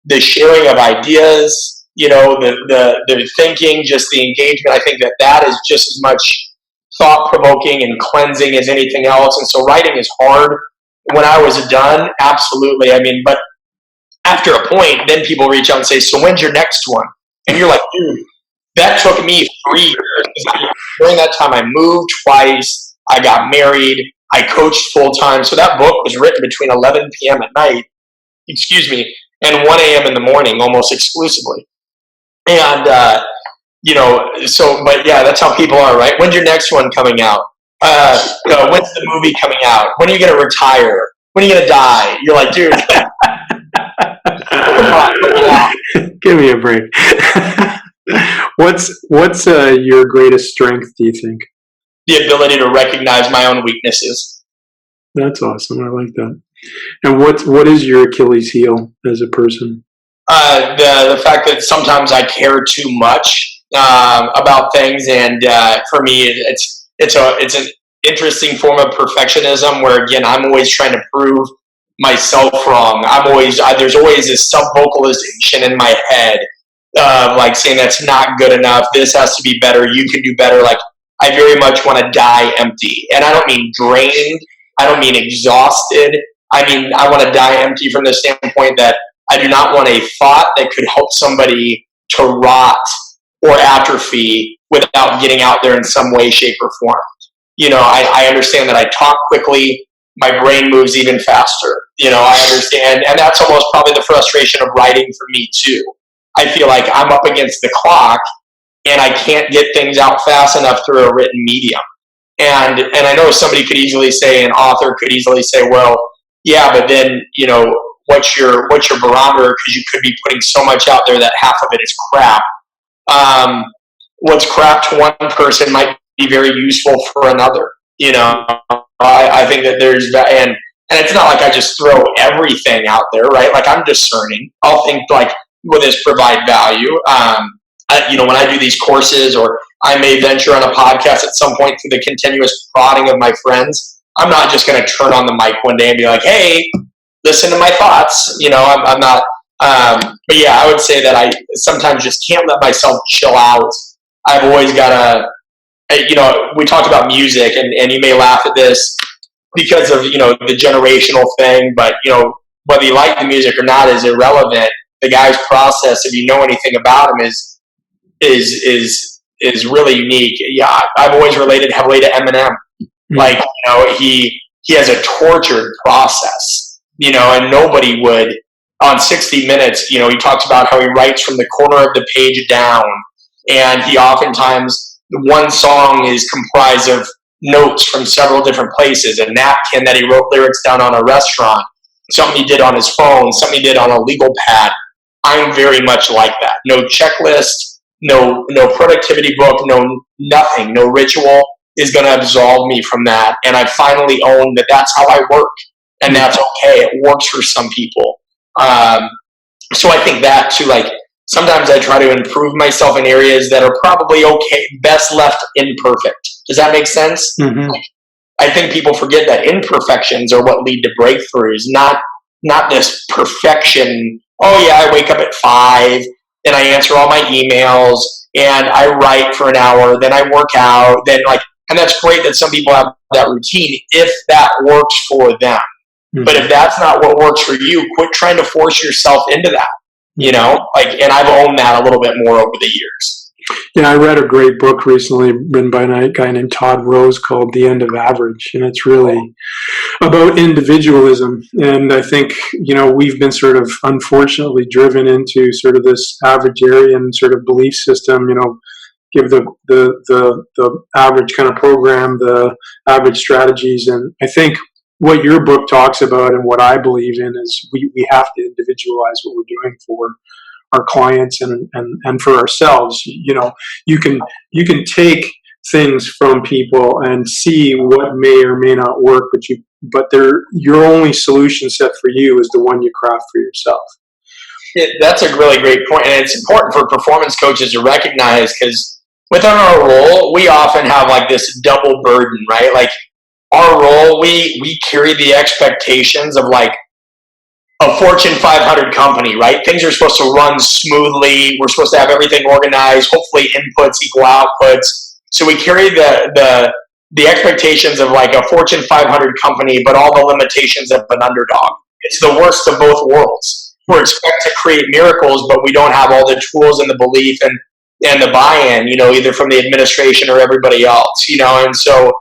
B: the sharing of ideas, the thinking, just the engagement, I think that is just as much thought-provoking and cleansing as anything else. And so writing is hard. When I was done, absolutely. I mean, but after a point, then people reach out and say, so when's your next one? And you're like, dude, that took me 3 years. During that time, I moved twice. I got married. I coached full time. So that book was written between 11 p.m. at night excuse me, and 1 a.m. in the morning almost exclusively. And, but yeah, that's how people are, right? When's your next one coming out? When's the movie coming out? When are you going to retire? When are you going to die? You're like, dude,
A: give me a break. What's your greatest strength, do you think?
B: The ability to recognize my own weaknesses.
A: That's awesome. I like that. And what is your Achilles heel as a person?
B: The fact that sometimes I care too much about things, and for me, it's an interesting form of perfectionism where, again, I'm always trying to prove myself wrong. There's always this self-vocalization in my head, like saying that's not good enough. This has to be better. You can do better. Like, I very much want to die empty, and I don't mean drained. I don't mean exhausted. I mean, I want to die empty from the standpoint that I do not want a thought that could help somebody to rot or atrophy without getting out there in some way, shape, or form. I understand that I talk quickly. My brain moves even faster. I understand. And that's almost probably the frustration of writing for me too. I feel like I'm up against the clock and I can't get things out fast enough through a written medium. And I know somebody could easily say, an author could easily say, well, yeah, but then, what's your barometer? Because you could be putting so much out there that half of it is crap. What's crap to one person might be very useful for another. I think that and it's not like I just throw everything out there, right? Like, I'm discerning. I'll think, like, will this provide value? When I do these courses, or I may venture on a podcast at some point through the continuous prodding of my friends, I'm not just going to turn on the mic one day and be like, hey, listen to my thoughts. I'm not. But yeah, I would say that I sometimes just can't let myself chill out. I've always got to, we talked about music, and you may laugh at this because of, the generational thing, but, whether you like the music or not is irrelevant. The guy's process, if you know anything about him, is really unique. Yeah, I've always related heavily to Eminem. Like, he has a tortured process, and nobody would. On 60 Minutes, he talks about how he writes from the corner of the page down, and he oftentimes, one song is comprised of notes from several different places, a napkin that he wrote lyrics down on a restaurant, something he did on his phone, something he did on a legal pad. I'm very much like that. No checklist, no productivity book, no nothing, no ritual is going to absolve me from that. And I finally own that that's how I work, and that's okay. It works for some people. So I think that too, like, sometimes I try to improve myself in areas that are probably okay, best left imperfect. Does that make sense?
A: Mm-hmm.
B: I think people forget that imperfections are what lead to breakthroughs, not this perfection. Oh yeah, I wake up at 5 and I answer all my emails and I write for an hour, then I work out, and that's great that some people have that routine if that works for them. Mm-hmm. But if that's not what works for you, quit trying to force yourself into that. And I've owned that a little bit more over the years.
A: Yeah, I read a great book recently written by a guy named Todd Rose called The End of Average, and it's really about individualism. And I think, we've been sort of unfortunately driven into sort of this averagarian sort of belief system, give the average kind of program, the average strategies. And I think what your book talks about and what I believe in is we have to individualize what we're doing for our clients and for ourselves. You can take things from people and see what may or may not work, but your only solution set for you is the one you craft for yourself.
B: That's a really great point, and it's important for performance coaches to recognize, because within our role, we often have like this double burden, right? Like, our role, we carry the expectations of like a Fortune 500 company, right? Things are supposed to run smoothly. We're supposed to have everything organized. Hopefully, inputs equal outputs. So we carry the expectations of like a Fortune 500 company, but all the limitations of an underdog. It's the worst of both worlds. We're expected to create miracles, but we don't have all the tools and the belief and the buy-in, either from the administration or everybody else, and so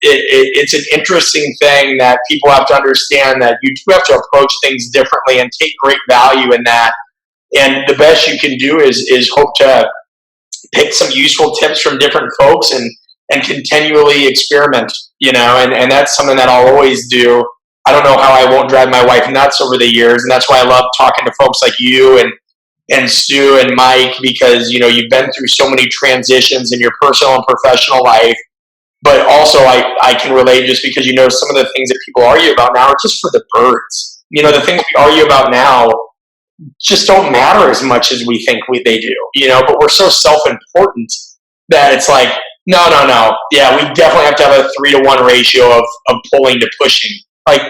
B: it's an interesting thing that people have to understand, that you do have to approach things differently and take great value in that. And the best you can do is hope to pick some useful tips from different folks and continually experiment, and that's something that I'll always do. I don't know how I won't drive my wife nuts over the years, and that's why I love talking to folks like you and Stu and Mike, because you've been through so many transitions in your personal and professional life. But also I can relate, just because some of the things that people argue about now are just for the birds. The things we argue about now just don't matter as much as we think they do. But we're so self-important that it's like, no. Yeah, we definitely have to have a 3-to-1 ratio of pulling to pushing. Like,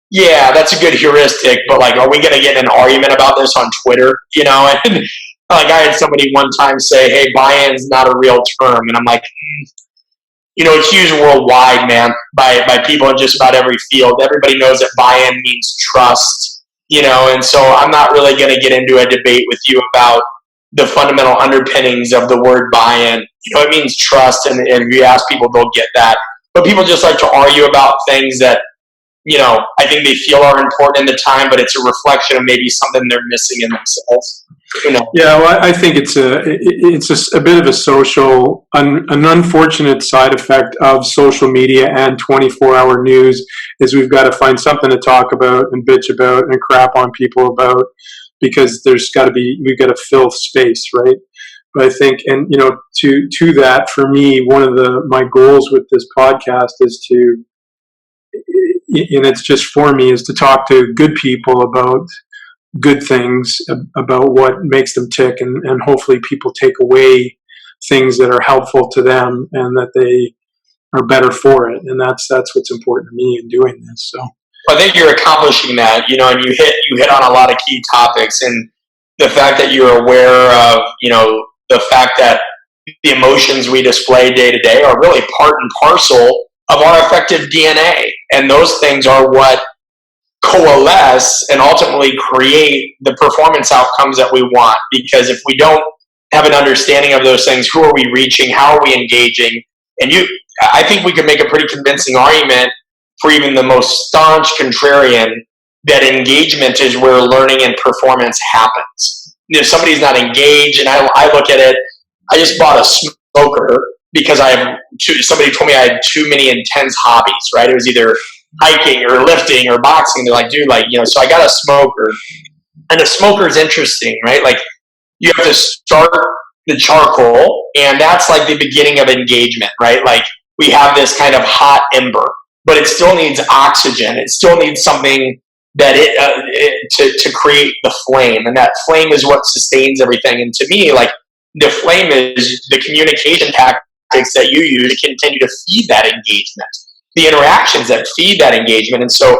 B: yeah, that's a good heuristic, but like, are we going to get in an argument about this on Twitter? And like, I had somebody one time say, hey, buy-in's not a real term. And I'm like, it's used worldwide, man, by people in just about every field. Everybody knows that buy-in means trust, and so I'm not really going to get into a debate with you about the fundamental underpinnings of the word buy-in. It means trust, and if you ask people, they'll get that. But people just like to argue about things that, I think they feel are important in the time, but it's a reflection of maybe something they're missing in themselves.
A: Yeah, well, I think it's a bit of a social, an unfortunate side effect of social media and 24-hour news is we've got to find something to talk about and bitch about and crap on people about, because we've got to fill space, right? But I think, and to that, for me, one of my goals with this podcast is to, and it's just for me, is to talk to good people about good things, about what makes them tick, and hopefully people take away things that are helpful to them and that they are better for it. And that's what's important to me in doing this. So
B: I think you're accomplishing that, and you hit on a lot of key topics, and the fact that you're aware of, the fact that the emotions we display day to day are really part and parcel of our effective DNA. And those things are what coalesce and ultimately create the performance outcomes that we want. Because if we don't have an understanding of those things, who are we reaching? How are we engaging? And I think we could make a pretty convincing argument for even the most staunch contrarian that engagement is where learning and performance happens. If somebody's not engaged, and I look at it, I just bought a smoker because somebody told me I had too many intense hobbies, right? It was either hiking or lifting or boxing. They're like, dude, so I got a smoker, and a smoker is interesting, right? Like, you have to start the charcoal, and that's like the beginning of engagement, right? Like, we have this kind of hot ember, but it still needs oxygen. It still needs something that to create the flame, and that flame is what sustains everything. And to me, like, the flame is the communication tactics that you use to continue to feed that engagement, the interactions that feed that engagement. And so,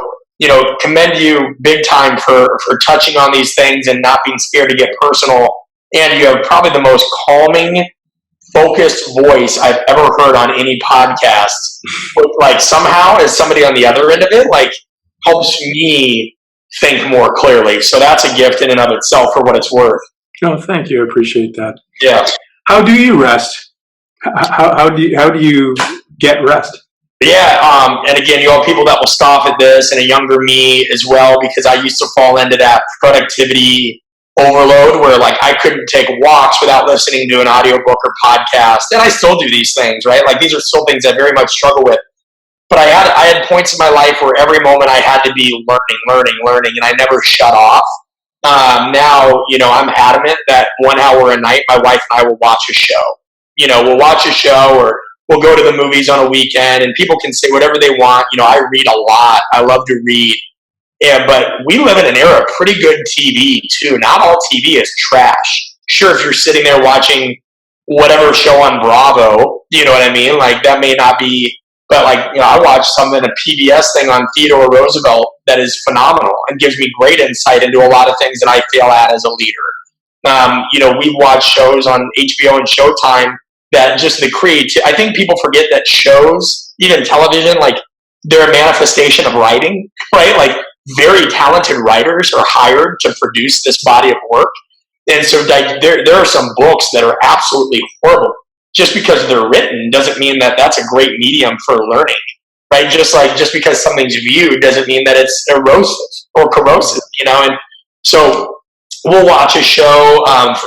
B: commend you big time for touching on these things and not being scared to get personal. And you have probably the most calming, focused voice I've ever heard on any podcast. Like, somehow, as somebody on the other end of it, like, helps me think more clearly. So that's a gift in and of itself, for what it's worth.
A: Oh, thank you. I appreciate that.
B: Yeah.
A: How do you rest? How do you get rest?
B: Yeah, and again, you have people that will scoff at this, and a younger me as well, because I used to fall into that productivity overload where, like, I couldn't take walks without listening to an audiobook or podcast, and I still do these things, right? Like, these are still things I very much struggle with. But I had points in my life where every moment I had to be learning, and I never shut off. Now, I'm adamant that 1 hour a night, my wife and I will watch a show. We'll watch a show, or we'll go to the movies on a weekend, and people can say whatever they want. I read a lot. I love to read. Yeah, but we live in an era of pretty good TV, too. Not all TV is trash. Sure, if you're sitting there watching whatever show on Bravo, you know what I mean? Like, that may not be, but I watched something, a PBS thing on Theodore Roosevelt that is phenomenal and gives me great insight into a lot of things that I fail at as a leader. We've watched shows on HBO and Showtime that just the creativity. I think people forget that shows, even television, like, they're a manifestation of writing, right? Like, very talented writers are hired to produce this body of work. And so there are some books that are absolutely horrible, just because they're written doesn't mean that that's a great medium for learning, right? Just because something's viewed doesn't mean that it's erosive or corrosive, And so we'll watch a show.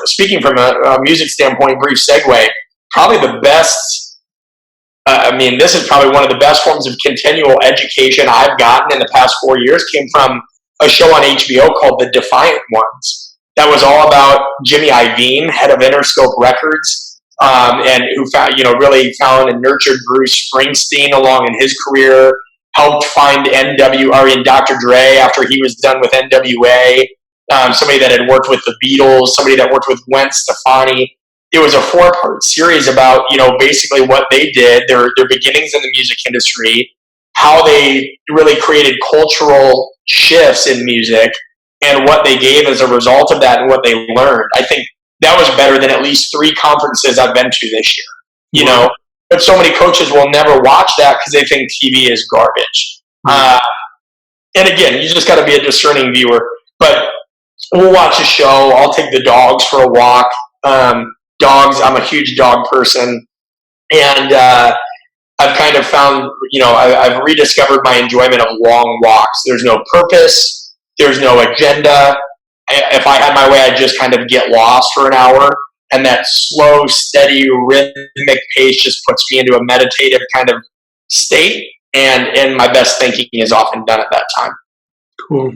B: Speaking from a music standpoint, brief segue. Probably the best. This is probably one of the best forms of continual education I've gotten in the past 4 years. Came from a show on HBO called The Defiant Ones. That was all about Jimmy Iovine, head of Interscope Records, and who really found and nurtured Bruce Springsteen along in his career. Helped find Dr. Dre after he was done with NWA. Somebody that had worked with the Beatles, somebody that worked with Gwen Stefani. It was a 4-part series about, basically what they did, their beginnings in the music industry, how they really created cultural shifts in music, and what they gave as a result of that and what they learned. I think that was better than at least 3 conferences I've been to this year, But so many coaches will never watch that because they think TV is garbage. And again, you just got to be a discerning viewer. But we'll watch a show. I'll take the dogs for a walk. Dogs, I'm a huge dog person. And I've kind of found, I've rediscovered my enjoyment of long walks. There's no purpose. There's no agenda. If I had my way, I'd just kind of get lost for an hour. And that slow, steady, rhythmic pace just puts me into a meditative kind of state. And my best thinking is often done at that time.
A: Cool.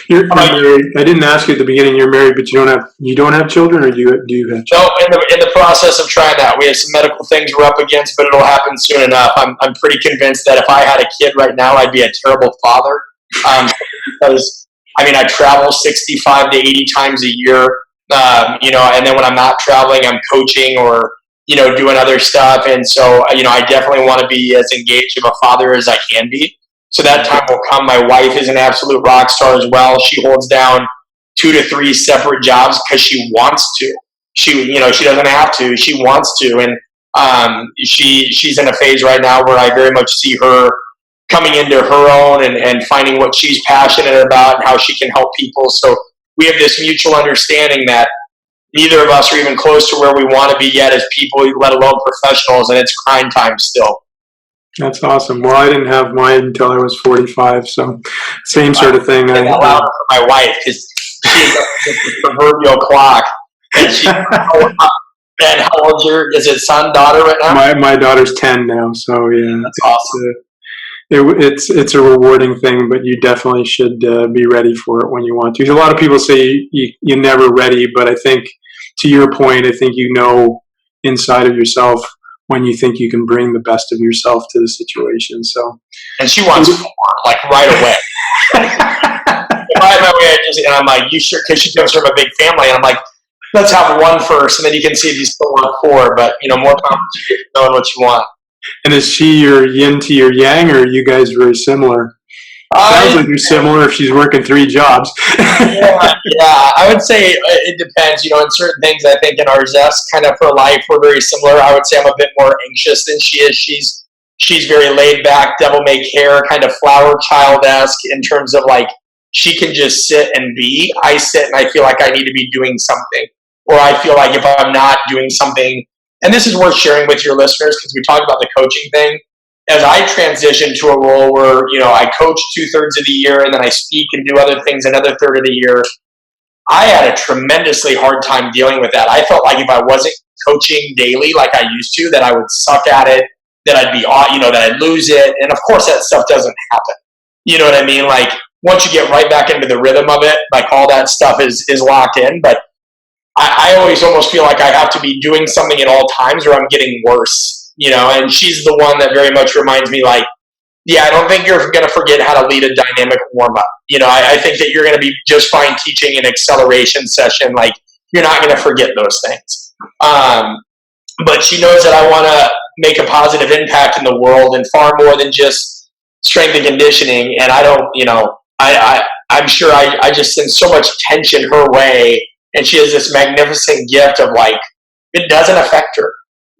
A: You're married. I didn't ask you at the beginning. You're married, but you don't have children, or do you have children?
B: No, in the process of trying that, we have some medical things we're up against, but it'll happen soon enough. I'm pretty convinced that if I had a kid right now, I'd be a terrible father. Because I travel 65 to 80 times a year, and then when I'm not traveling, I'm coaching or doing other stuff, and so I definitely want to be as engaged of a father as I can be. So that time will come. My wife is an absolute rock star as well. She holds down 2 to 3 separate jobs because she wants to. She doesn't have to. She wants to, and she's in a phase right now where I very much see her coming into her own and finding what she's passionate about and how she can help people. So we have this mutual understanding that neither of us are even close to where we want to be yet as people, let alone professionals, and it's grind time still.
A: That's awesome. Well, I didn't have mine until I was 45, so same sort of thing.
B: I allowed for my wife because she's the proverbial clock. And and how old's is it son, daughter right now?
A: My daughter's 10 now, so yeah.
B: That's awesome.
A: It's a rewarding thing, but you definitely should be ready for it when you want to. A lot of people say you're never ready, but I think, to your point, I think inside of yourself when you think you can bring the best of yourself to the situation. So,
B: and she wants more, like right away. If I had my way, and I'm like, you sure? Because she comes from a big family, and I'm like, let's have one first, and then you can see if you still want 4. But more power to you, knowing what you want.
A: And is she your yin to your yang, or are you guys very similar? Sounds like you're similar if she's working 3 jobs.
B: yeah, I would say it depends. In certain things, I think in our zest kind of for life, we're very similar. I would say I'm a bit more anxious than she is. She's very laid back, devil may care, kind of flower child-esque in terms of like she can just sit and be. I sit and I feel like I need to be doing something, or I feel like if I'm not doing something, and this is worth sharing with your listeners because we talked about the coaching thing. As I transition to a role where, I coach 2/3 of the year and then I speak and do other things another third of the year, I had a tremendously hard time dealing with that. I felt like if I wasn't coaching daily like I used to, that I would suck at it, that I'd be, that I'd lose it. And of course that stuff doesn't happen. You know what I mean? Like once you get right back into the rhythm of it, like all that stuff is locked in. But I always almost feel like I have to be doing something at all times or I'm getting worse. And she's the one that very much reminds me like, yeah, I don't think you're going to forget how to lead a dynamic warm-up. I think that you're going to be just fine teaching an acceleration session. Like, you're not going to forget those things. But she knows that I want to make a positive impact in the world and far more than just strength and conditioning. And I don't, I'm sure I just send so much tension her way. And she has this magnificent gift of like, it doesn't affect her.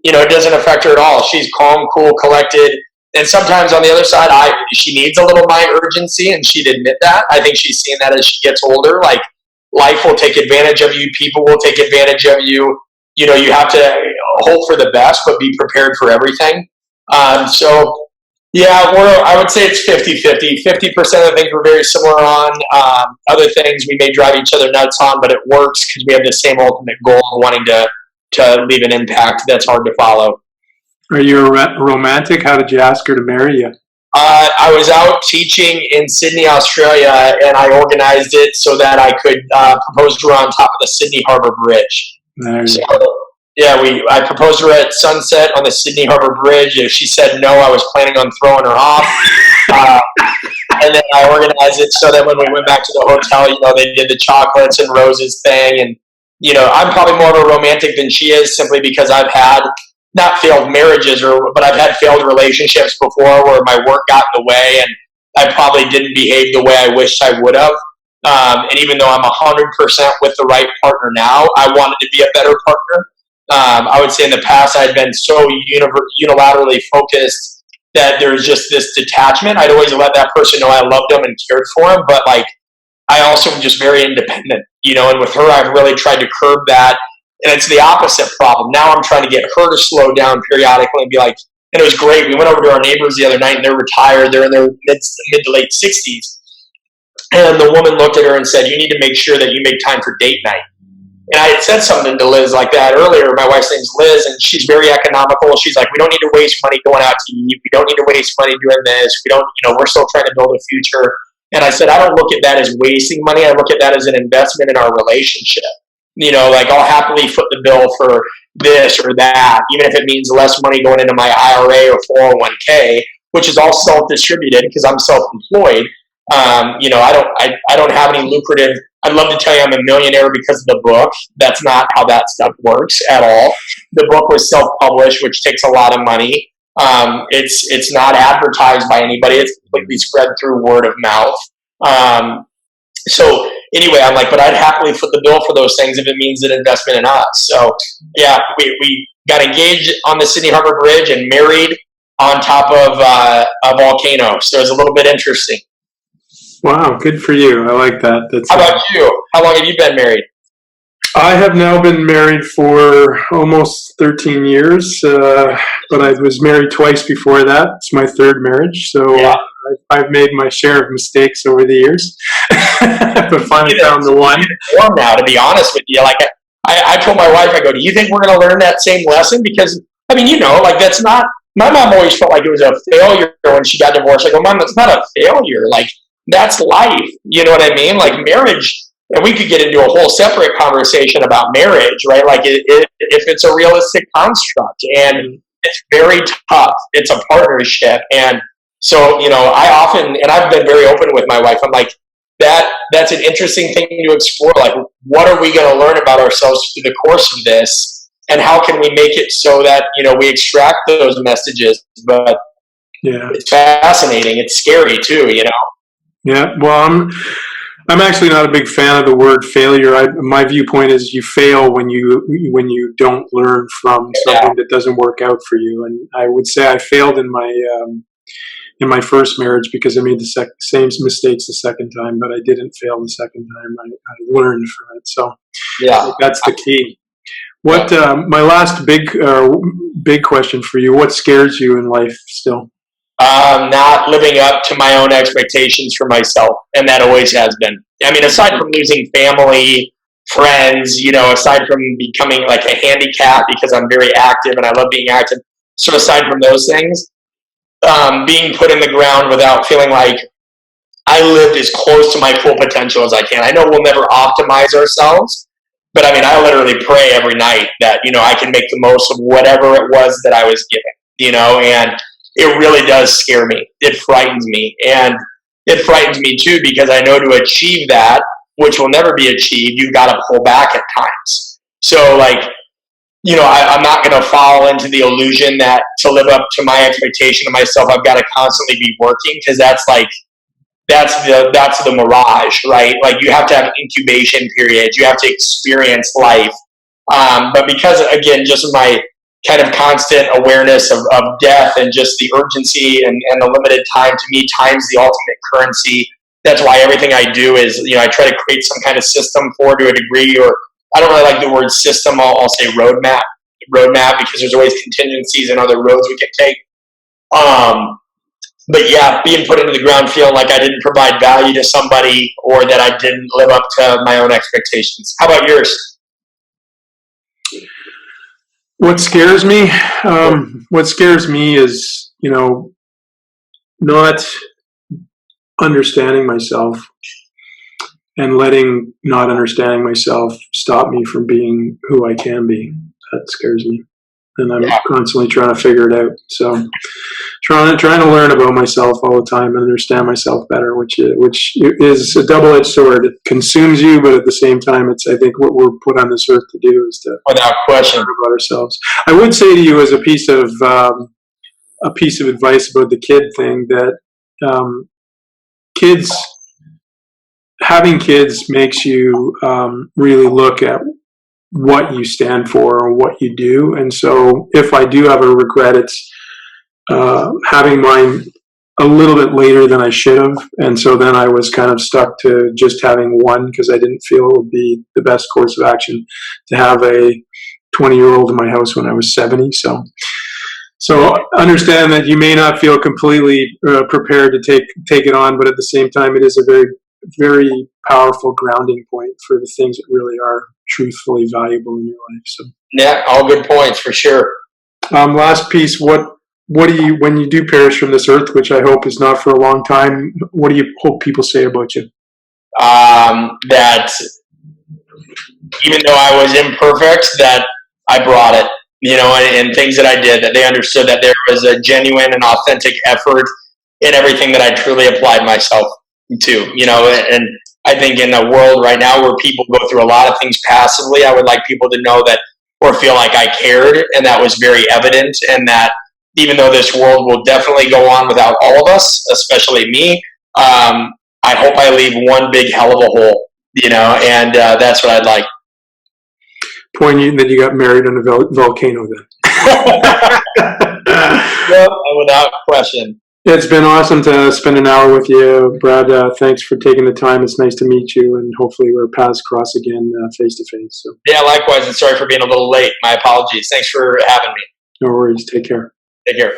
B: It doesn't affect her at all. She's calm, cool, collected. And sometimes on the other side, she needs a little my urgency, and she'd admit that. I think she's seen that as she gets older. Like, life will take advantage of you. People will take advantage of you. You have to hope for the best, but be prepared for everything. So yeah, I would say it's 50-50. 50% of things we're very similar on. Other things we may drive each other nuts on, but it works because we have the same ultimate goal of wanting to leave an impact that's hard to follow.
A: Are you a romantic? How did you ask her to marry you?
B: I was out teaching in Sydney, Australia, and I organized it so that I could propose to her on top of the Sydney Harbour Bridge. So, yeah, I proposed to her at sunset on the Sydney Harbour Bridge. If she said no, I was planning on throwing her off. And then I organized it so that when we went back to the hotel, they did the chocolates and roses thing. And, I'm probably more of a romantic than she is, simply because I've had not failed marriages, but I've had failed relationships before where my work got in the way and I probably didn't behave the way I wished I would have. And even though I'm 100% with the right partner now, I wanted to be a better partner. I would say in the past I'd been so unilaterally focused that there's just this detachment. I'd always let that person know I loved them and cared for them, but I also am just very independent, and with her I've really tried to curb that. And it's the opposite problem. Now I'm trying to get her to slow down periodically and be like, and it was great. We went over to our neighbors the other night and they're retired. They're in their mid to late 60s. And the woman looked at her and said, you need to make sure that you make time for date night. And I had said something to Liz like that earlier. My wife's name's Liz, and she's very economical. She's like, we don't need to waste money going out to eat. We don't need to waste money doing this. We don't, we're still trying to build a future. And I said, I don't look at that as wasting money. I look at that as an investment in our relationship. I'll happily foot the bill for this or that, even if it means less money going into my IRA or 401k, which is all self-distributed because I'm self-employed. I don't have any lucrative. I'd love to tell you I'm a millionaire because of the book. That's not how that stuff works at all. The book was self-published, which takes a lot of money. It's not advertised by anybody. It's completely spread through word of mouth. So anyway, I'm like, but I'd happily foot the bill for those things if it means an investment in us. So yeah, we got engaged on the Sydney Harbour Bridge and married on top of a volcano. So it's a little bit interesting.
A: Wow, good for you. I like that.
B: How about you? How long have you been married?
A: I have now been married for almost 13 years, but I was married twice before that. It's my third marriage, so yeah. I've made my share of mistakes over the years, but finally found the one.
B: Now, to be honest with you, I told my wife, I go, do you think we're going to learn that same lesson? Because, that's not, my mom always felt like it was a failure when she got divorced. I go, Mom, that's not a failure. That's life. You know what I mean? Marriage. And we could get into a whole separate conversation about marriage, right? If it's a realistic construct, and it's very tough. It's a partnership. And so, I often, and I've been very open with my wife, I'm like, that's an interesting thing to explore. What are we going to learn about ourselves through the course of this? And how can we make it so that, we extract those messages? But yeah, it's fascinating. It's scary too,
A: Yeah, well, I'm actually not a big fan of the word failure. My viewpoint is you fail when you don't learn from something that doesn't work out for you. And I would say I failed in my first marriage because I made the same mistakes the second time, but I didn't fail the second time. I learned from it. So yeah, that's the key. What my last big question for you? What scares you in life still?
B: Not living up to my own expectations for myself, and that always has been. Aside from losing family, friends, aside from becoming like a handicap because I'm very active and I love being active. So aside from those things, being put in the ground without feeling like I lived as close to my full potential as I can. I know we'll never optimize ourselves, but I literally pray every night that, I can make the most of whatever it was that I was given, and it really does scare me. It frightens me. And it frightens me too because I know to achieve that, which will never be achieved, you've got to pull back at times. So I'm not going to fall into the illusion that to live up to my expectation of myself, I've got to constantly be working, because that's the mirage, right? You have to have incubation periods. You have to experience life. But because, again, just my kind of constant awareness of death and just the urgency and the limited time, to me, time's the ultimate currency. That's why everything I do is, I try to create some kind of system for, to a degree, or I don't really like the word system. I'll say roadmap, roadmap because there's always contingencies and other roads we can take. But yeah, being put into the ground feeling like I didn't provide value to somebody or that I didn't live up to my own expectations. How about yours?
A: What scares me? What scares me is, not understanding myself and letting not understanding myself stop me from being who I can be. That scares me. And I'm constantly trying to figure it out. So trying to learn about myself all the time and understand myself better, which is a double-edged sword. It consumes you, but at the same time, it's, I think, what we're put on this earth to do is to
B: without question
A: learn about ourselves. I would say to you as a piece of advice about the kid thing that having kids makes you really look at what you stand for or what you do. And so if I do have a regret, it's having mine a little bit later than I should have. And so then I was kind of stuck to just having one because I didn't feel it would be the best course of action to have a 20-year-old in my house when I was 70. So understand that you may not feel completely prepared to take it on, but at the same time, it is a very, very powerful grounding point for the things that really are truthfully valuable in your life. So
B: yeah, all good points for sure.
A: Last piece, what do you, when you do perish from this earth, which I hope is not for a long time, what do you hope people say about you?
B: That even though I was imperfect, that I brought it, and things that I did, that they understood that there was a genuine and authentic effort in everything that I truly applied myself to, and I think in a world right now where people go through a lot of things passively, I would like people to know that or feel like I cared, and that was very evident, and that even though this world will definitely go on without all of us, especially me, I hope I leave one big hell of a hole, and that's what I'd like.
A: Poignant that you got married on a volcano then.
B: Yep, without question.
A: It's been awesome to spend an hour with you, Brad. Thanks for taking the time. It's nice to meet you, and hopefully our paths cross again face to face. So.
B: Yeah, likewise, and sorry for being a little late. My apologies. Thanks for having me.
A: No worries. Take care.
B: Take care.